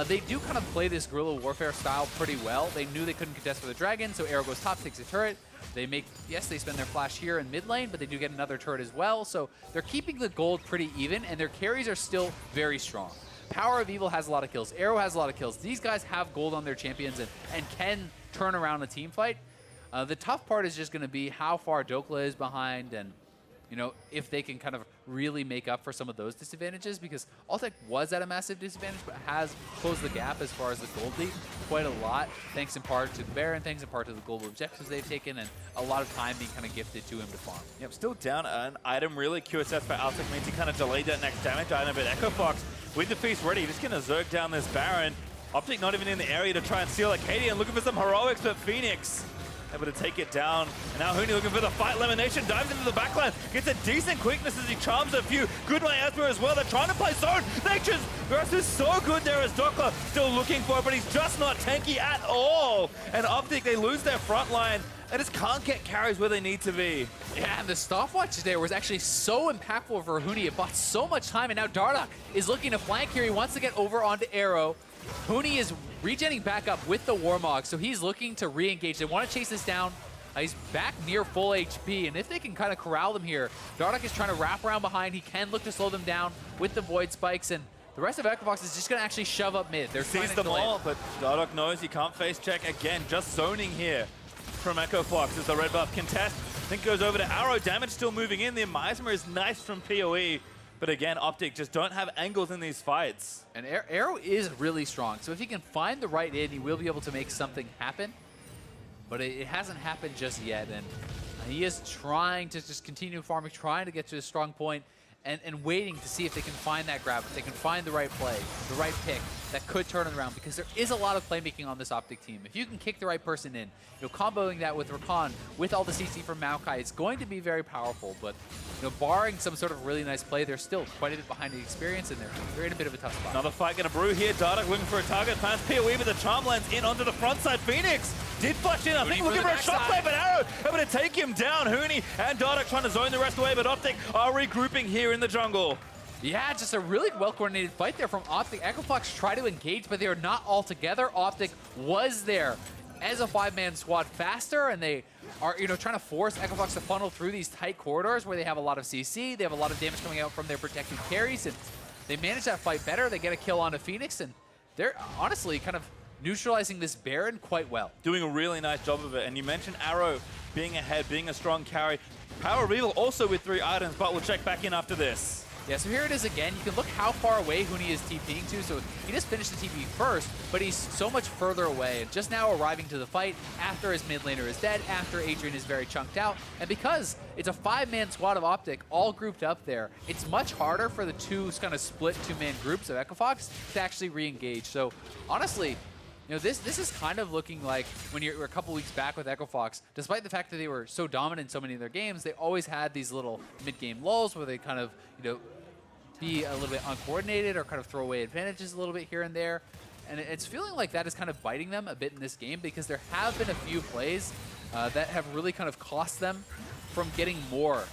they do kind of play this guerrilla warfare style pretty well. They knew they couldn't contest for the Dragon, so Arrow goes top, takes a turret. They make, yes, they spend their flash here in mid lane, but they do get another turret as well. So they're keeping the gold pretty even, and their carries are still very strong. PowerOfEvil has a lot of kills. Arrow has a lot of kills. These guys have gold on their champions and can turn around a team fight. The tough part is just going to be how far Dhokla is behind and, you know, if they can kind of really make up for some of those disadvantages, because Altec was at a massive disadvantage, but has closed the gap as far as the gold lead quite a lot, thanks in part to the Baron, thanks in part to the global objectives they've taken, and a lot of time being kind of gifted to him to farm. Yep, still down an item really. QSS for Altec means he kind of delayed that next damage item, but Echo Fox with the feast ready, just going to zerg down this Baron. OpTic not even in the area to try and steal Akaadian, looking for some heroics, but Fenix able to take it down. And now Huni looking for the fight. LemonNation dives into the backline, gets a decent quickness as he charms a few. Good miasma as well. They're trying to play zone. Nature's Grass is so good there as Dhokla still looking for it, but he's just not tanky at all. And OpTic, they lose their front line. They just can't get carries where they need to be. Yeah, and the stopwatch there was actually so impactful for Huni. It bought so much time, and now Dardoch is looking to flank here. He wants to get over onto Arrow. Huni is regenning back up with the Warmog, so he's looking to re-engage. They want to chase this down. He's back near full HP, and if they can kind of corral them here, Dardoch is trying to wrap around behind. He can look to slow them down with the Void Spikes, and the rest of Echo Fox is just going to actually shove up mid. They're sees them all, but Dardoch knows he can't face check again. Just zoning here from Echo Fox as the red buff contest. I think goes over to Arrow. Damage still moving in. The miasma is nice from PoE. But again, OpTic just don't have angles in these fights. And Arrow is really strong, so if he can find the right in, he will be able to make something happen. But it hasn't happened just yet, and he is trying to just continue farming, trying to get to a strong point, and waiting to see if they can find that grab, if they can find the right play, the right pick that could turn it around, because there is a lot of playmaking on this OpTic team. If you can kick the right person in, you know, comboing that with Rakan, with all the CC from Maokai, it's going to be very powerful, but you know, barring some sort of really nice play, they're still quite a bit behind the experience, and they're in a bit of a tough spot. Another fight gonna brew here. Dardoch looking for a target. Finds PoE, but the charm lands in onto the front side. Fenix did flash in. I think looking for a shockwave, but Arrow able to take him down. Huni and Dardoch trying to zone the rest away, but OpTic are regrouping here in the jungle. Yeah, just a really well-coordinated fight there from OpTic. Echo Fox try to engage, but they are not all together. OpTic was there as a five-man squad faster, and they are, you know, trying to force Echo Fox to funnel through these tight corridors where they have a lot of CC, they have a lot of damage coming out from their protected carries, and they manage that fight better. They get a kill onto Fenix, and they're honestly kind of neutralizing this Baron quite well. Doing a really nice job of it. And you mentioned Arrow being ahead, being a strong carry. PowerOfEvil also with 3 items, but we'll check back in after this. Yeah, so here it is again. You can look how far away Huni is TPing to. So he just finished the TP first, but he's so much further away. And just now arriving to the fight after his mid laner is dead, after Adrian is very chunked out. And because it's a 5-man squad of OpTic all grouped up there, it's much harder for the two kind of split 2-man groups of EchoFox to actually re-engage. So honestly, you know, this is kind of looking like when you're a couple weeks back with EchoFox, despite the fact that they were so dominant in so many of their games, they always had these little mid-game lulls where they kind of, you know, be a little bit uncoordinated or kind of throw away advantages a little bit here and there. And it's feeling like that is kind of biting them a bit in this game because there have been a few plays that have really kind of cost them from getting more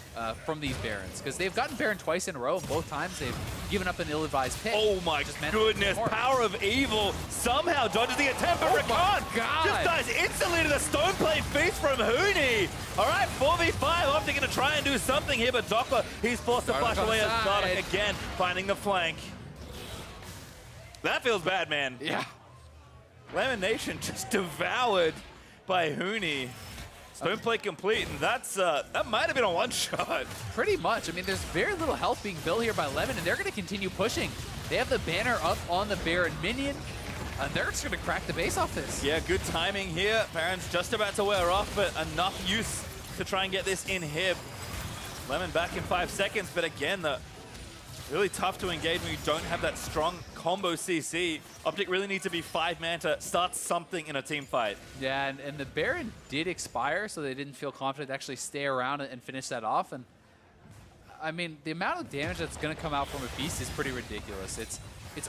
from these Barons. Because they've gotten Baron twice in a row, and both times they've given up an ill-advised pick. Oh my goodness, PowerOfEvil somehow dodges the attempt, but Rakan just dies instantly to the Stoneplate Feast from Huni. All right, 4v5, OpTic gonna try and do something here, but Dhokla, he's forced to flash away as Dardoch again, finding the flank. That feels bad, man. Yeah. LemonNation just devoured by Huni. Stoneplate complete, and that's that might have been a one-shot. Pretty much. I mean, there's very little health being built here by Lemon, and they're going to continue pushing. They have the banner up on the Baron minion, and they're just going to crack the base off this. Yeah, good timing here. Baron's just about to wear off, but enough use to try and get this inhib. Lemon back in 5 seconds, but again, really tough to engage when you don't have that strong combo CC. OpTic really needs to be 5-man to start something in a team fight. Yeah, and the Baron did expire, so they didn't feel confident to actually stay around and finish that off. And I mean, the amount of damage that's going to come out from a Beast is pretty ridiculous. It's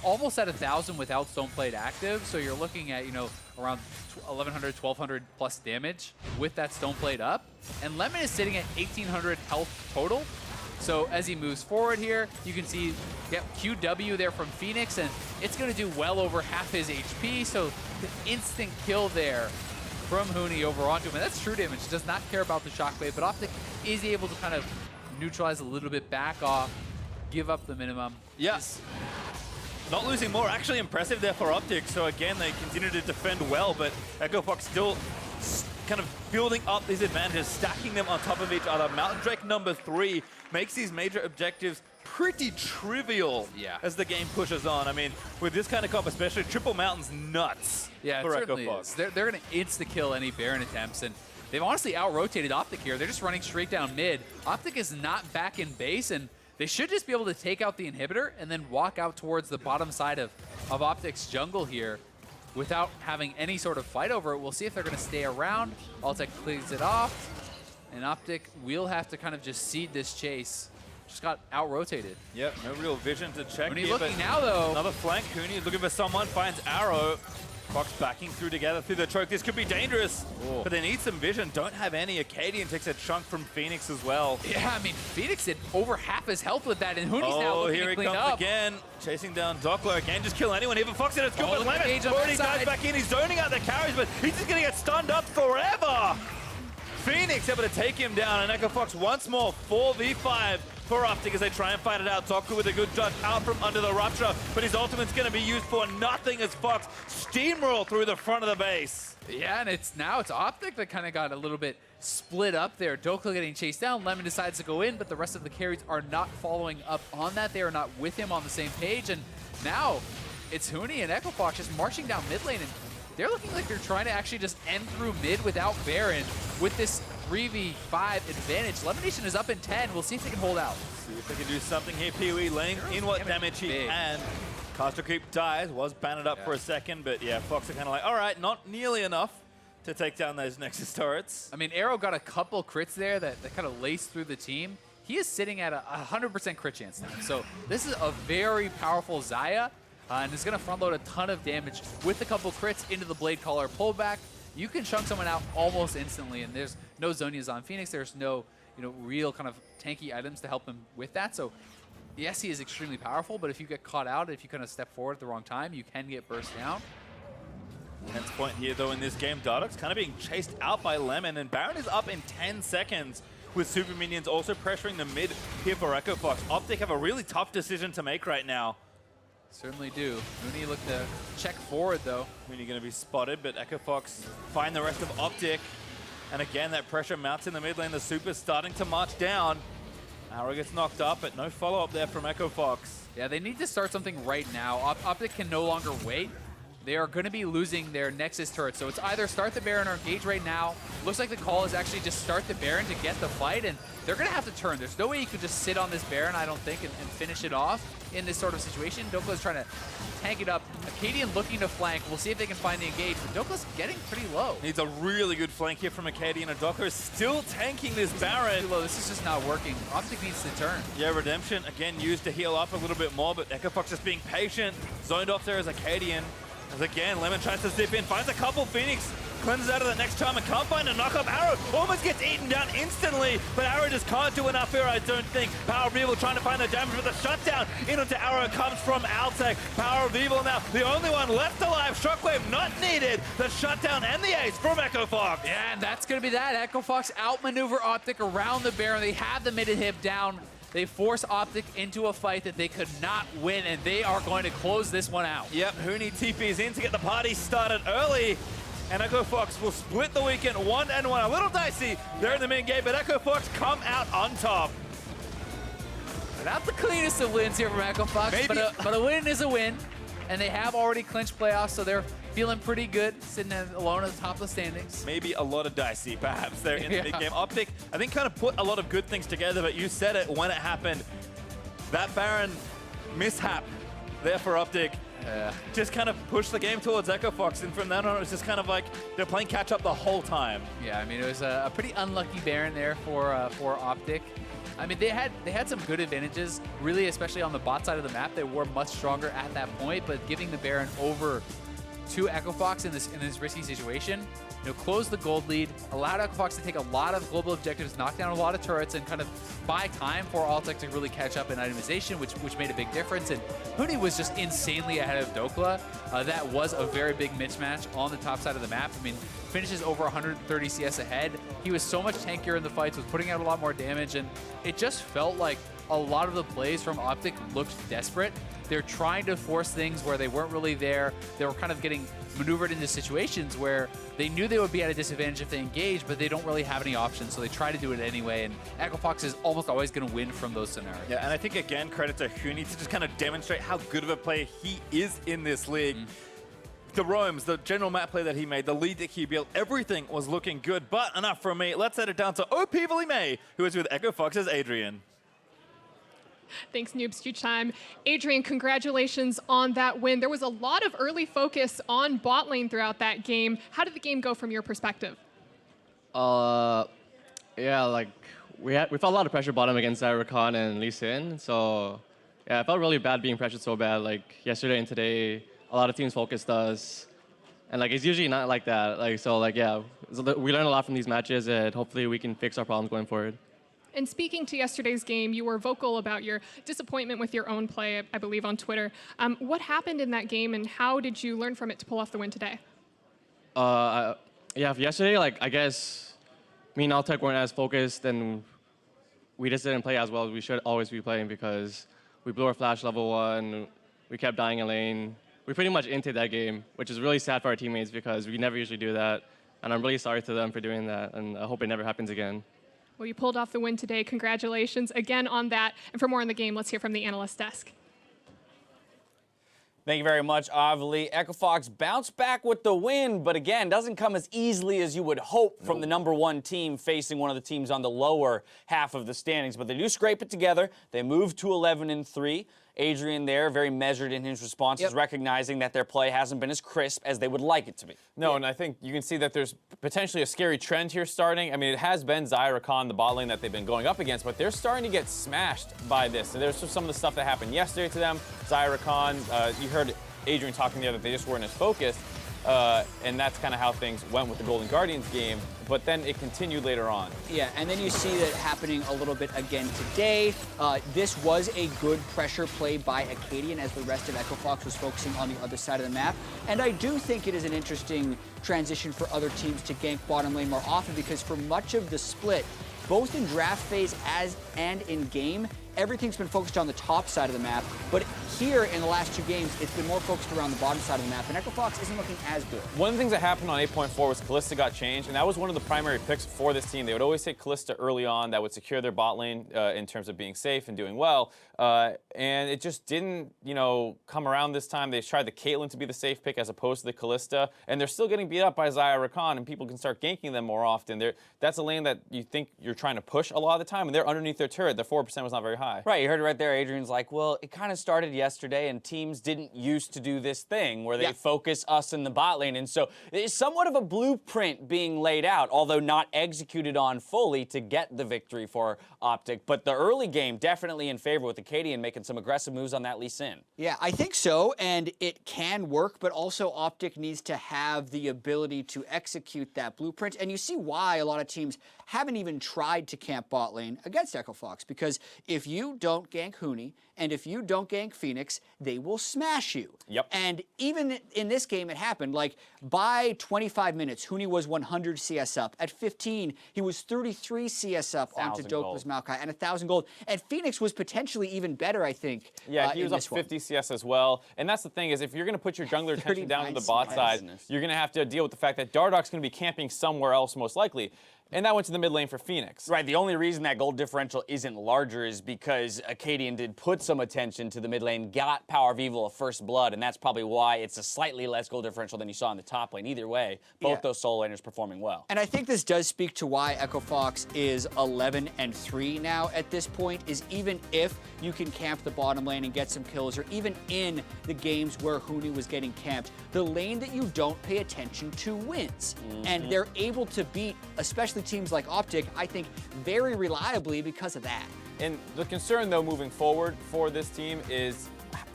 almost at 1,000 without Stoneplate active, so you're looking at, you know, around 1,100, 1,200 plus damage with that Stoneplate up. And Lemon is sitting at 1,800 health total. So as he moves forward here, you can see QW there from Fenix, and it's going to do well over half his HP. So the instant kill there from Huni over onto him, and that's true damage. Does not care about the shockwave, but OpTic is able to kind of neutralize a little bit, back off, give up the minimum. Yes. Not losing more, actually impressive there for OpTic. So again, they continue to defend well, but EchoFox still kind of building up these advantages, stacking them on top of each other. Mountain Drake number 3 makes these major objectives pretty trivial as the game pushes on. I mean, with this kind of comp, especially, Triple Mountain's nuts for EchoFox. They're going to insta-kill any Baron attempts, and they've honestly out-rotated OpTic here. They're just running straight down mid. OpTic is not back in base, and they should just be able to take out the inhibitor and then walk out towards the bottom side of OpTic's jungle here without having any sort of fight over it. We'll see if they're going to stay around. Altec cleans it off, and OpTic will have to kind of just cede this chase. Just got out-rotated. Yep, no real vision to check Huni here, looking now, though. Another flank. Huni looking for someone, finds Arrow. Fox backing through together through the choke. This could be dangerous, but they need some vision. Don't have any. Akaadian takes a chunk from Fenix as well. Yeah, I mean, Fenix did over half his health with that, and Huni's now looking to clean up. Here he comes again, chasing down Dhokla. Again, just kill anyone. Even Fox, and it's good, but Lemon already dives back in. He's zoning out the carries, but he's just going to get stunned up forever. Fenix able to take him down, and EchoFox once more 4v5 for OpTic as they try and fight it out. Dhokla with a good dodge out from under the rupture, but his ultimate's going to be used for nothing as Fox steamroll through the front of the base. Yeah, and it's OpTic that kind of got a little bit split up there. Dhokla getting chased down. Lemon decides to go in, but the rest of the carries are not following up on that. They are not with him on the same page, and now it's Huni and EchoFox just marching down mid lane, and they're looking like they're trying to actually just end through mid without Baron with this 3v5 advantage. LemonNation is up in 10. We'll see if they can hold out. See if they can do something here. PoE laying in what damage he can. Caster Creep dies, was banned up for a second, but yeah, Fox are kind of like, all right, not nearly enough to take down those Nexus turrets. I mean, Arrow got a couple crits there that kind of laced through the team. He is sitting at a 100% crit chance now. So this is a very powerful Xayah, and is going to front load a ton of damage with a couple crits into the Blade Caller pullback. You can chunk someone out almost instantly, and there's no Zhonya's on Fenix. There's no, real kind of tanky items to help him with that. So yes, he is extremely powerful, but if you get caught out, if you kind of step forward at the wrong time, you can get burst down. Tense point here, though, in this game. Dardoch's kind of being chased out by Lemon, and Baron is up in 10 seconds with super minions also pressuring the mid here for EchoFox. OpTic have a really tough decision to make right now. Certainly do. Huni looked to check forward, though. Huni going to be spotted, but Echo Fox find the rest of OpTic. And again, that pressure mounts in the mid lane. The Super's starting to march down. Arrow gets knocked up, but no follow-up there from Echo Fox. Yeah, they need to start something right now. OpTic can no longer wait. They are going to be losing their Nexus turret. So it's either start the Baron or engage right now. Looks like the call is actually just start the Baron to get the fight, and they're going to have to turn. There's no way you could just sit on this Baron, I don't think, and finish it off in this sort of situation. Dhokla is trying to tank it up. Akaadian looking to flank. We'll see if they can find the engage, but Dokla's getting pretty low. Needs a really good flank here from Akaadian, and Dhokla is still tanking this Baron. Too low. This is just not working. OpTic needs to turn. Yeah, Redemption, again, used to heal up a little bit more, but Echo Fox just being patient. Zoned off there as Akaadian. As again, Lemon tries to zip in, finds a couple. Phoenix cleanses out of the next time and can't find a knock-up. Arrow almost gets eaten down instantly, but Arrow just can't do enough here, I don't think. PowerOfEvil trying to find the damage, but the shutdown in onto Arrow comes from Altec. PowerOfEvil now, the only one left alive. Shockwave not needed. The shutdown and the ace from Echo Fox. Yeah, and that's going to be that. Echo Fox outmaneuver OpTic around the Baron. They have the mid and hip down. They force OpTic into a fight that they could not win, and they are going to close this one out. Yep, Huni TP's in to get the party started early. And Echo Fox will split the weekend 1-1. A little dicey there in the mid game, but Echo Fox come out on top. Not the cleanest of wins here from Echo Fox, but a win is a win. And they have already clinched playoffs, so they're feeling pretty good, sitting alone at the top of the standings. Maybe a lot of dicey, perhaps, there in the mid game. OpTic, I think, kind of put a lot of good things together, but you said it when it happened. That Baron mishap there for OpTic just kind of pushed the game towards Echo Fox, and from then on, it was just kind of like they're playing catch-up the whole time. Yeah, I mean, it was a pretty unlucky Baron there for OpTic. I mean, they had some good advantages, really, especially on the bot side of the map. They were much stronger at that point, but giving the Baron over to Echo Fox in this risky situation, closed the gold lead, allowed Echo Fox to take a lot of global objectives, knock down a lot of turrets, and kind of buy time for Altec to really catch up in itemization, which made a big difference. And Huni was just insanely ahead of Dhokla. That was a very big mismatch on the top side of the map. I mean, finishes over 130 CS ahead. He was so much tankier in the fights, was putting out a lot more damage, and it just felt like a lot of the plays from OpTic looked desperate. They're trying to force things where they weren't really there. They were kind of getting maneuvered into situations where they knew they would be at a disadvantage if they engaged, but they don't really have any options, so they try to do it anyway, and Echo Fox is almost always going to win from those scenarios. Yeah, and I think, again, credit to Huni to just kind of demonstrate how good of a player he is in this league. The roams, the general map play that he made, the lead that he built, everything was looking good, but enough from me. Let's set it down to OpTic, who is with Echo Fox's Adrian. Thanks, Noobs. Huge time. Adrian, congratulations on that win. There was a lot of early focus on bot lane throughout that game. How did the game go from your perspective? Yeah, like we felt a lot of pressure bottom against Rakan and Lee Sin. So yeah, I felt really bad being pressured so bad. Like yesterday and today, a lot of teams focused us, and like it's usually not like that. Like so, like yeah, we learned a lot from these matches, and hopefully we can fix our problems going forward. And speaking to yesterday's game, you were vocal about your disappointment with your own play, I believe, on Twitter. What happened in that game, and how did you learn from it to pull off the win today? Yeah, for yesterday, like I guess me and Altec weren't as focused, and we just didn't play as well as we should always be playing because we blew our flash level 1, we kept dying in lane. We pretty much inted that game, which is really sad for our teammates because we never usually do that. And I'm really sorry to them for doing that, and I hope it never happens again. Well, you pulled off the win today. Congratulations again on that. And for more on the game, let's hear from the analyst desk. Thank you very much, Avali. Echo Fox bounced back with the win, but again, doesn't come as easily as you would hope from the #1 team facing one of the teams on the lower half of the standings. But they do scrape it together. They move to 11-3. Adrian there, very measured in his responses, recognizing that their play hasn't been as crisp as they would like it to be. No, and I think you can see that there's potentially a scary trend here starting. I mean, it has been Xayah, Rakan, the bot lane that they've been going up against, but they're starting to get smashed by this. And there's just some of the stuff that happened yesterday to them. Xayah, Rakan, you heard Adrian talking the other, they just weren't as focused. And that's kind of how things went with the Golden Guardians game, but then it continued later on. Yeah, and then you see that happening a little bit again today. This was a good pressure play by Akaadian as the rest of Echo Fox was focusing on the other side of the map. And I do think it is an interesting transition for other teams to gank bottom lane more often because for much of the split, both in draft phase and in game, everything's been focused on the top side of the map, but here in the last 2 games, it's been more focused around the bottom side of the map, and Echo Fox isn't looking as good. One of the things that happened on 8.4 was Kalista got changed, and that was one of the primary picks for this team. They would always take Kalista early on. That would secure their bot lane in terms of being safe and doing well. And it just didn't, come around this time. They tried the Caitlyn to be the safe pick as opposed to the Kalista, and they're still getting beat up by Xayah, Rakan, and people can start ganking them more often. That's a lane that you think you're trying to push a lot of the time, and they're underneath their turret. Their 4% was not very high. Right, you heard it right there. Adrian's like, well, it kind of started yesterday, and teams didn't used to do this thing where they focus us in the bot lane. And so it's somewhat of a blueprint being laid out, although not executed on fully to get the victory for OpTic. But the early game definitely in favor with Akaadian making some aggressive moves on that Lee Sin. Yeah, I think so, and it can work, but also OpTic needs to have the ability to execute that blueprint. And you see why a lot of teams haven't even tried to camp bot lane against Echo Fox, because if you don't gank Huni and if you don't gank Fenix, they will smash you. Yep. And even in this game, it happened. Like, by 25 minutes, Huni was 100 CS up. At 15, he was 33 CS up onto Dhokla Maokai and 1,000 gold. And Fenix was potentially even better, I think. Yeah, he was up 50 CS as well. And that's the thing is, if you're going to put your jungler attention down to the bot side, you're going to have to deal with the fact that Dardoch's going to be camping somewhere else most likely. And that went to the mid lane for Fenix. Right, the only reason that gold differential isn't larger is because Akaadian did put some attention to the mid lane, got PowerOfEvil a first blood, and that's probably why it's a slightly less gold differential than you saw in the top lane. Either way, both those solo laners performing well. And I think this does speak to why Echo Fox is 11-3 now at this point, is even if you can camp the bottom lane and get some kills, or even in the games where Huni was getting camped, the lane that you don't pay attention to wins. And they're able to beat, especially teams like OpTic, I think, very reliably because of that. And the concern, though, moving forward for this team is,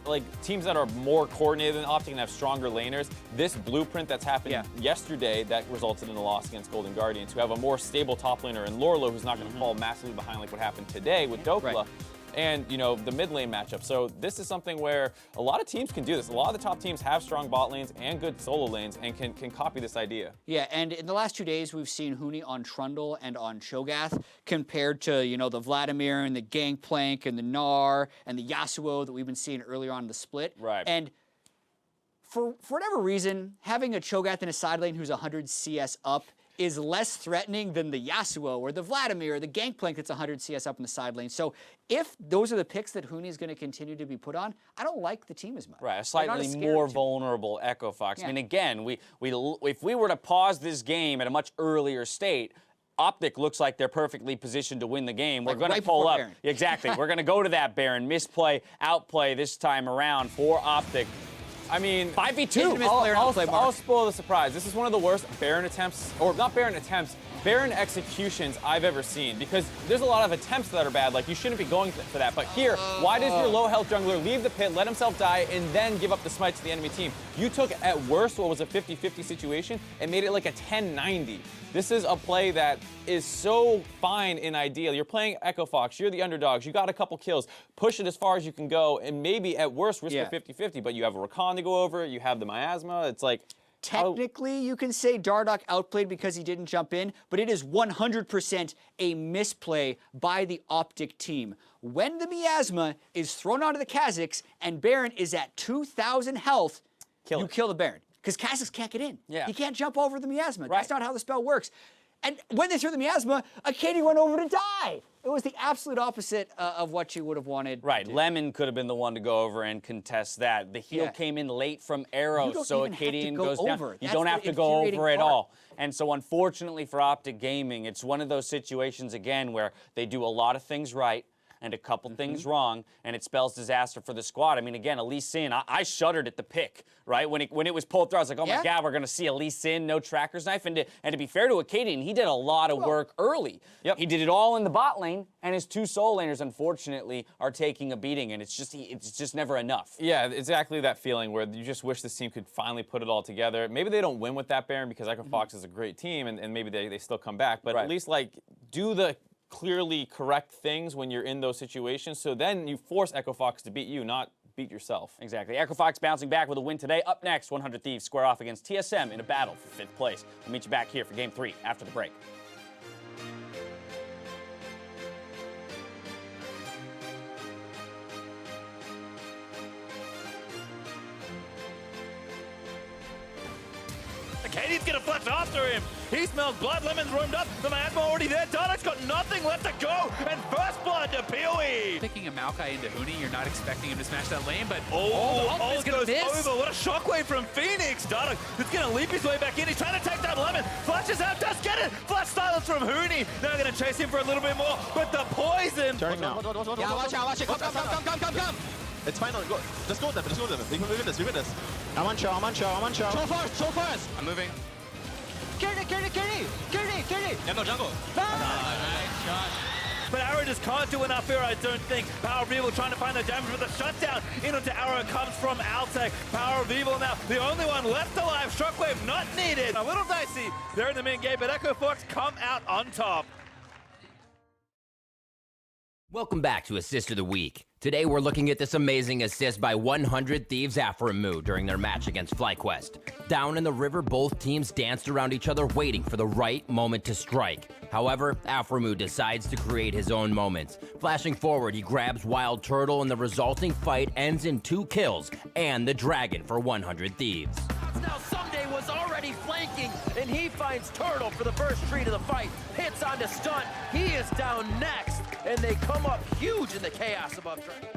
like, teams that are more coordinated than OpTic and have stronger laners. This blueprint that's happened yesterday that resulted in a loss against Golden Guardians, who have a more stable top laner in Lorlo, who's not going to fall massively behind like what happened today with Dhokla. And, the mid lane matchup. So this is something where a lot of teams can do this. A lot of the top teams have strong bot lanes and good solo lanes and can copy this idea. Yeah, and in the last 2 days, we've seen Huni on Trundle and on Cho'Gath compared to, the Vladimir and the Gangplank and the Gnar and the Yasuo that we've been seeing earlier on in the split. Right. And for whatever reason, having a Cho'Gath in a side lane who's 100 CS up is less threatening than the Yasuo or the Vladimir or the Gangplank that's 100 CS up in the side lane. So if those are the picks that Huni is going to continue to be put on, I don't like the team as much. Right, a slightly more vulnerable Echo Fox. I mean, again, if we were to pause this game at a much earlier state, OpTic looks like they're perfectly positioned to win the game. We're going to pull up. Baron. Exactly. We're going to go to that Baron. Misplay, outplay this time around for OpTic. I mean, 5v2. I'll spoil the surprise. This is one of the worst Baron attempts, or not Baron attempts, Baron executions I've ever seen, because there's a lot of attempts that are bad. Like, you shouldn't be going for that. But here, why does your low health jungler leave the pit, let himself die, and then give up the smite to the enemy team? You took, at worst, what was a 50-50 situation and made it like a 10-90. This is a play that is so fine in ideal. You're playing Echo Fox, you're the underdogs, you got a couple kills, push it as far as you can go, and maybe at worst risk a 50-50, but you have a Rakan to go over, you have the miasma, it's like... Technically, you can say Dardoch outplayed because he didn't jump in, but it is 100% a misplay by the OpTic team. When the miasma is thrown onto the Kha'Zix and Baron is at 2,000 health, you kill the Baron. Because Kha'Zix can't get in. Yeah. He can't jump over the miasma. That's not how the spell works. And when they threw the miasma, Akaadian went over to die. It was the absolute opposite of what you would have wanted. Right, Lemon could have been the one to go over and contest that. The heal came in late from arrows, so Akaadian goes down. You don't have to go over at all. And so unfortunately for OpTic Gaming, it's one of those situations, again, where they do a lot of things right and a couple things wrong, and it spells disaster for the squad. I mean, again, a Lee Sin, I shuddered at the pick, right? When it was pulled through, I was like, oh my God, we're gonna see a Lee Sin, no Tracker's Knife. And to be fair to Akaadian, he did a lot of work early. He did it all in the bot lane, and his 2 soul laners, unfortunately, are taking a beating, and it's just never enough. Yeah, exactly that feeling where you just wish this team could finally put it all together. Maybe they don't win with that Baron because Echo Fox is a great team, and maybe they still come back, but at least, like, do the clearly correct things when you're in those situations, so then you force Echo Fox to beat you, not beat yourself. Exactly. Echo Fox bouncing back with a win today. Up next, 100 Thieves square off against TSM in a battle for 5th place. We'll meet you back here for Game 3 after the break. Akaadian's gonna flash after him. He smells blood, Lemon's roamed up, the miasma already there, Dardoch's got nothing left to go, and first blood to PoE. Picking a Maokai into Huni, you're not expecting him to smash that lane, but Oh, is gonna goes miss. over. What a shockwave from Fenix. Dardoch is going to leap his way back in. He's trying to take down Lemon. Flashes out, does get it. Flash silence from Huni. Now going to chase him for a little bit more, but the poison. Turning now. Yeah, watch it. Come. It's fine. Go. Just go with them. We win this. I'm on show. Show first. I'm moving. Kearney. Yeah, no jungle. But Arrow just can't do enough here, I don't think. PowerOfEvil trying to find the damage, but the shutdown in onto Arrow comes from Altec. PowerOfEvil now, the only one left alive. Shockwave not needed. A little dicey there in the mid game, but Echo Fox come out on top. Welcome back to Assist of the Week. Today we're looking at this amazing assist by 100 Thieves Aphromoo during their match against FlyQuest. Down in the river, both teams danced around each other waiting for the right moment to strike. However, Aphromoo decides to create his own moments. Flashing forward, he grabs Wild Turtle and the resulting fight ends in 2 kills and the dragon for 100 Thieves. Now Someday was already flanking, and he finds Turtle for the first treat of the fight. Hits onto Stunt. He is down next, and they come up huge in the chaos above track.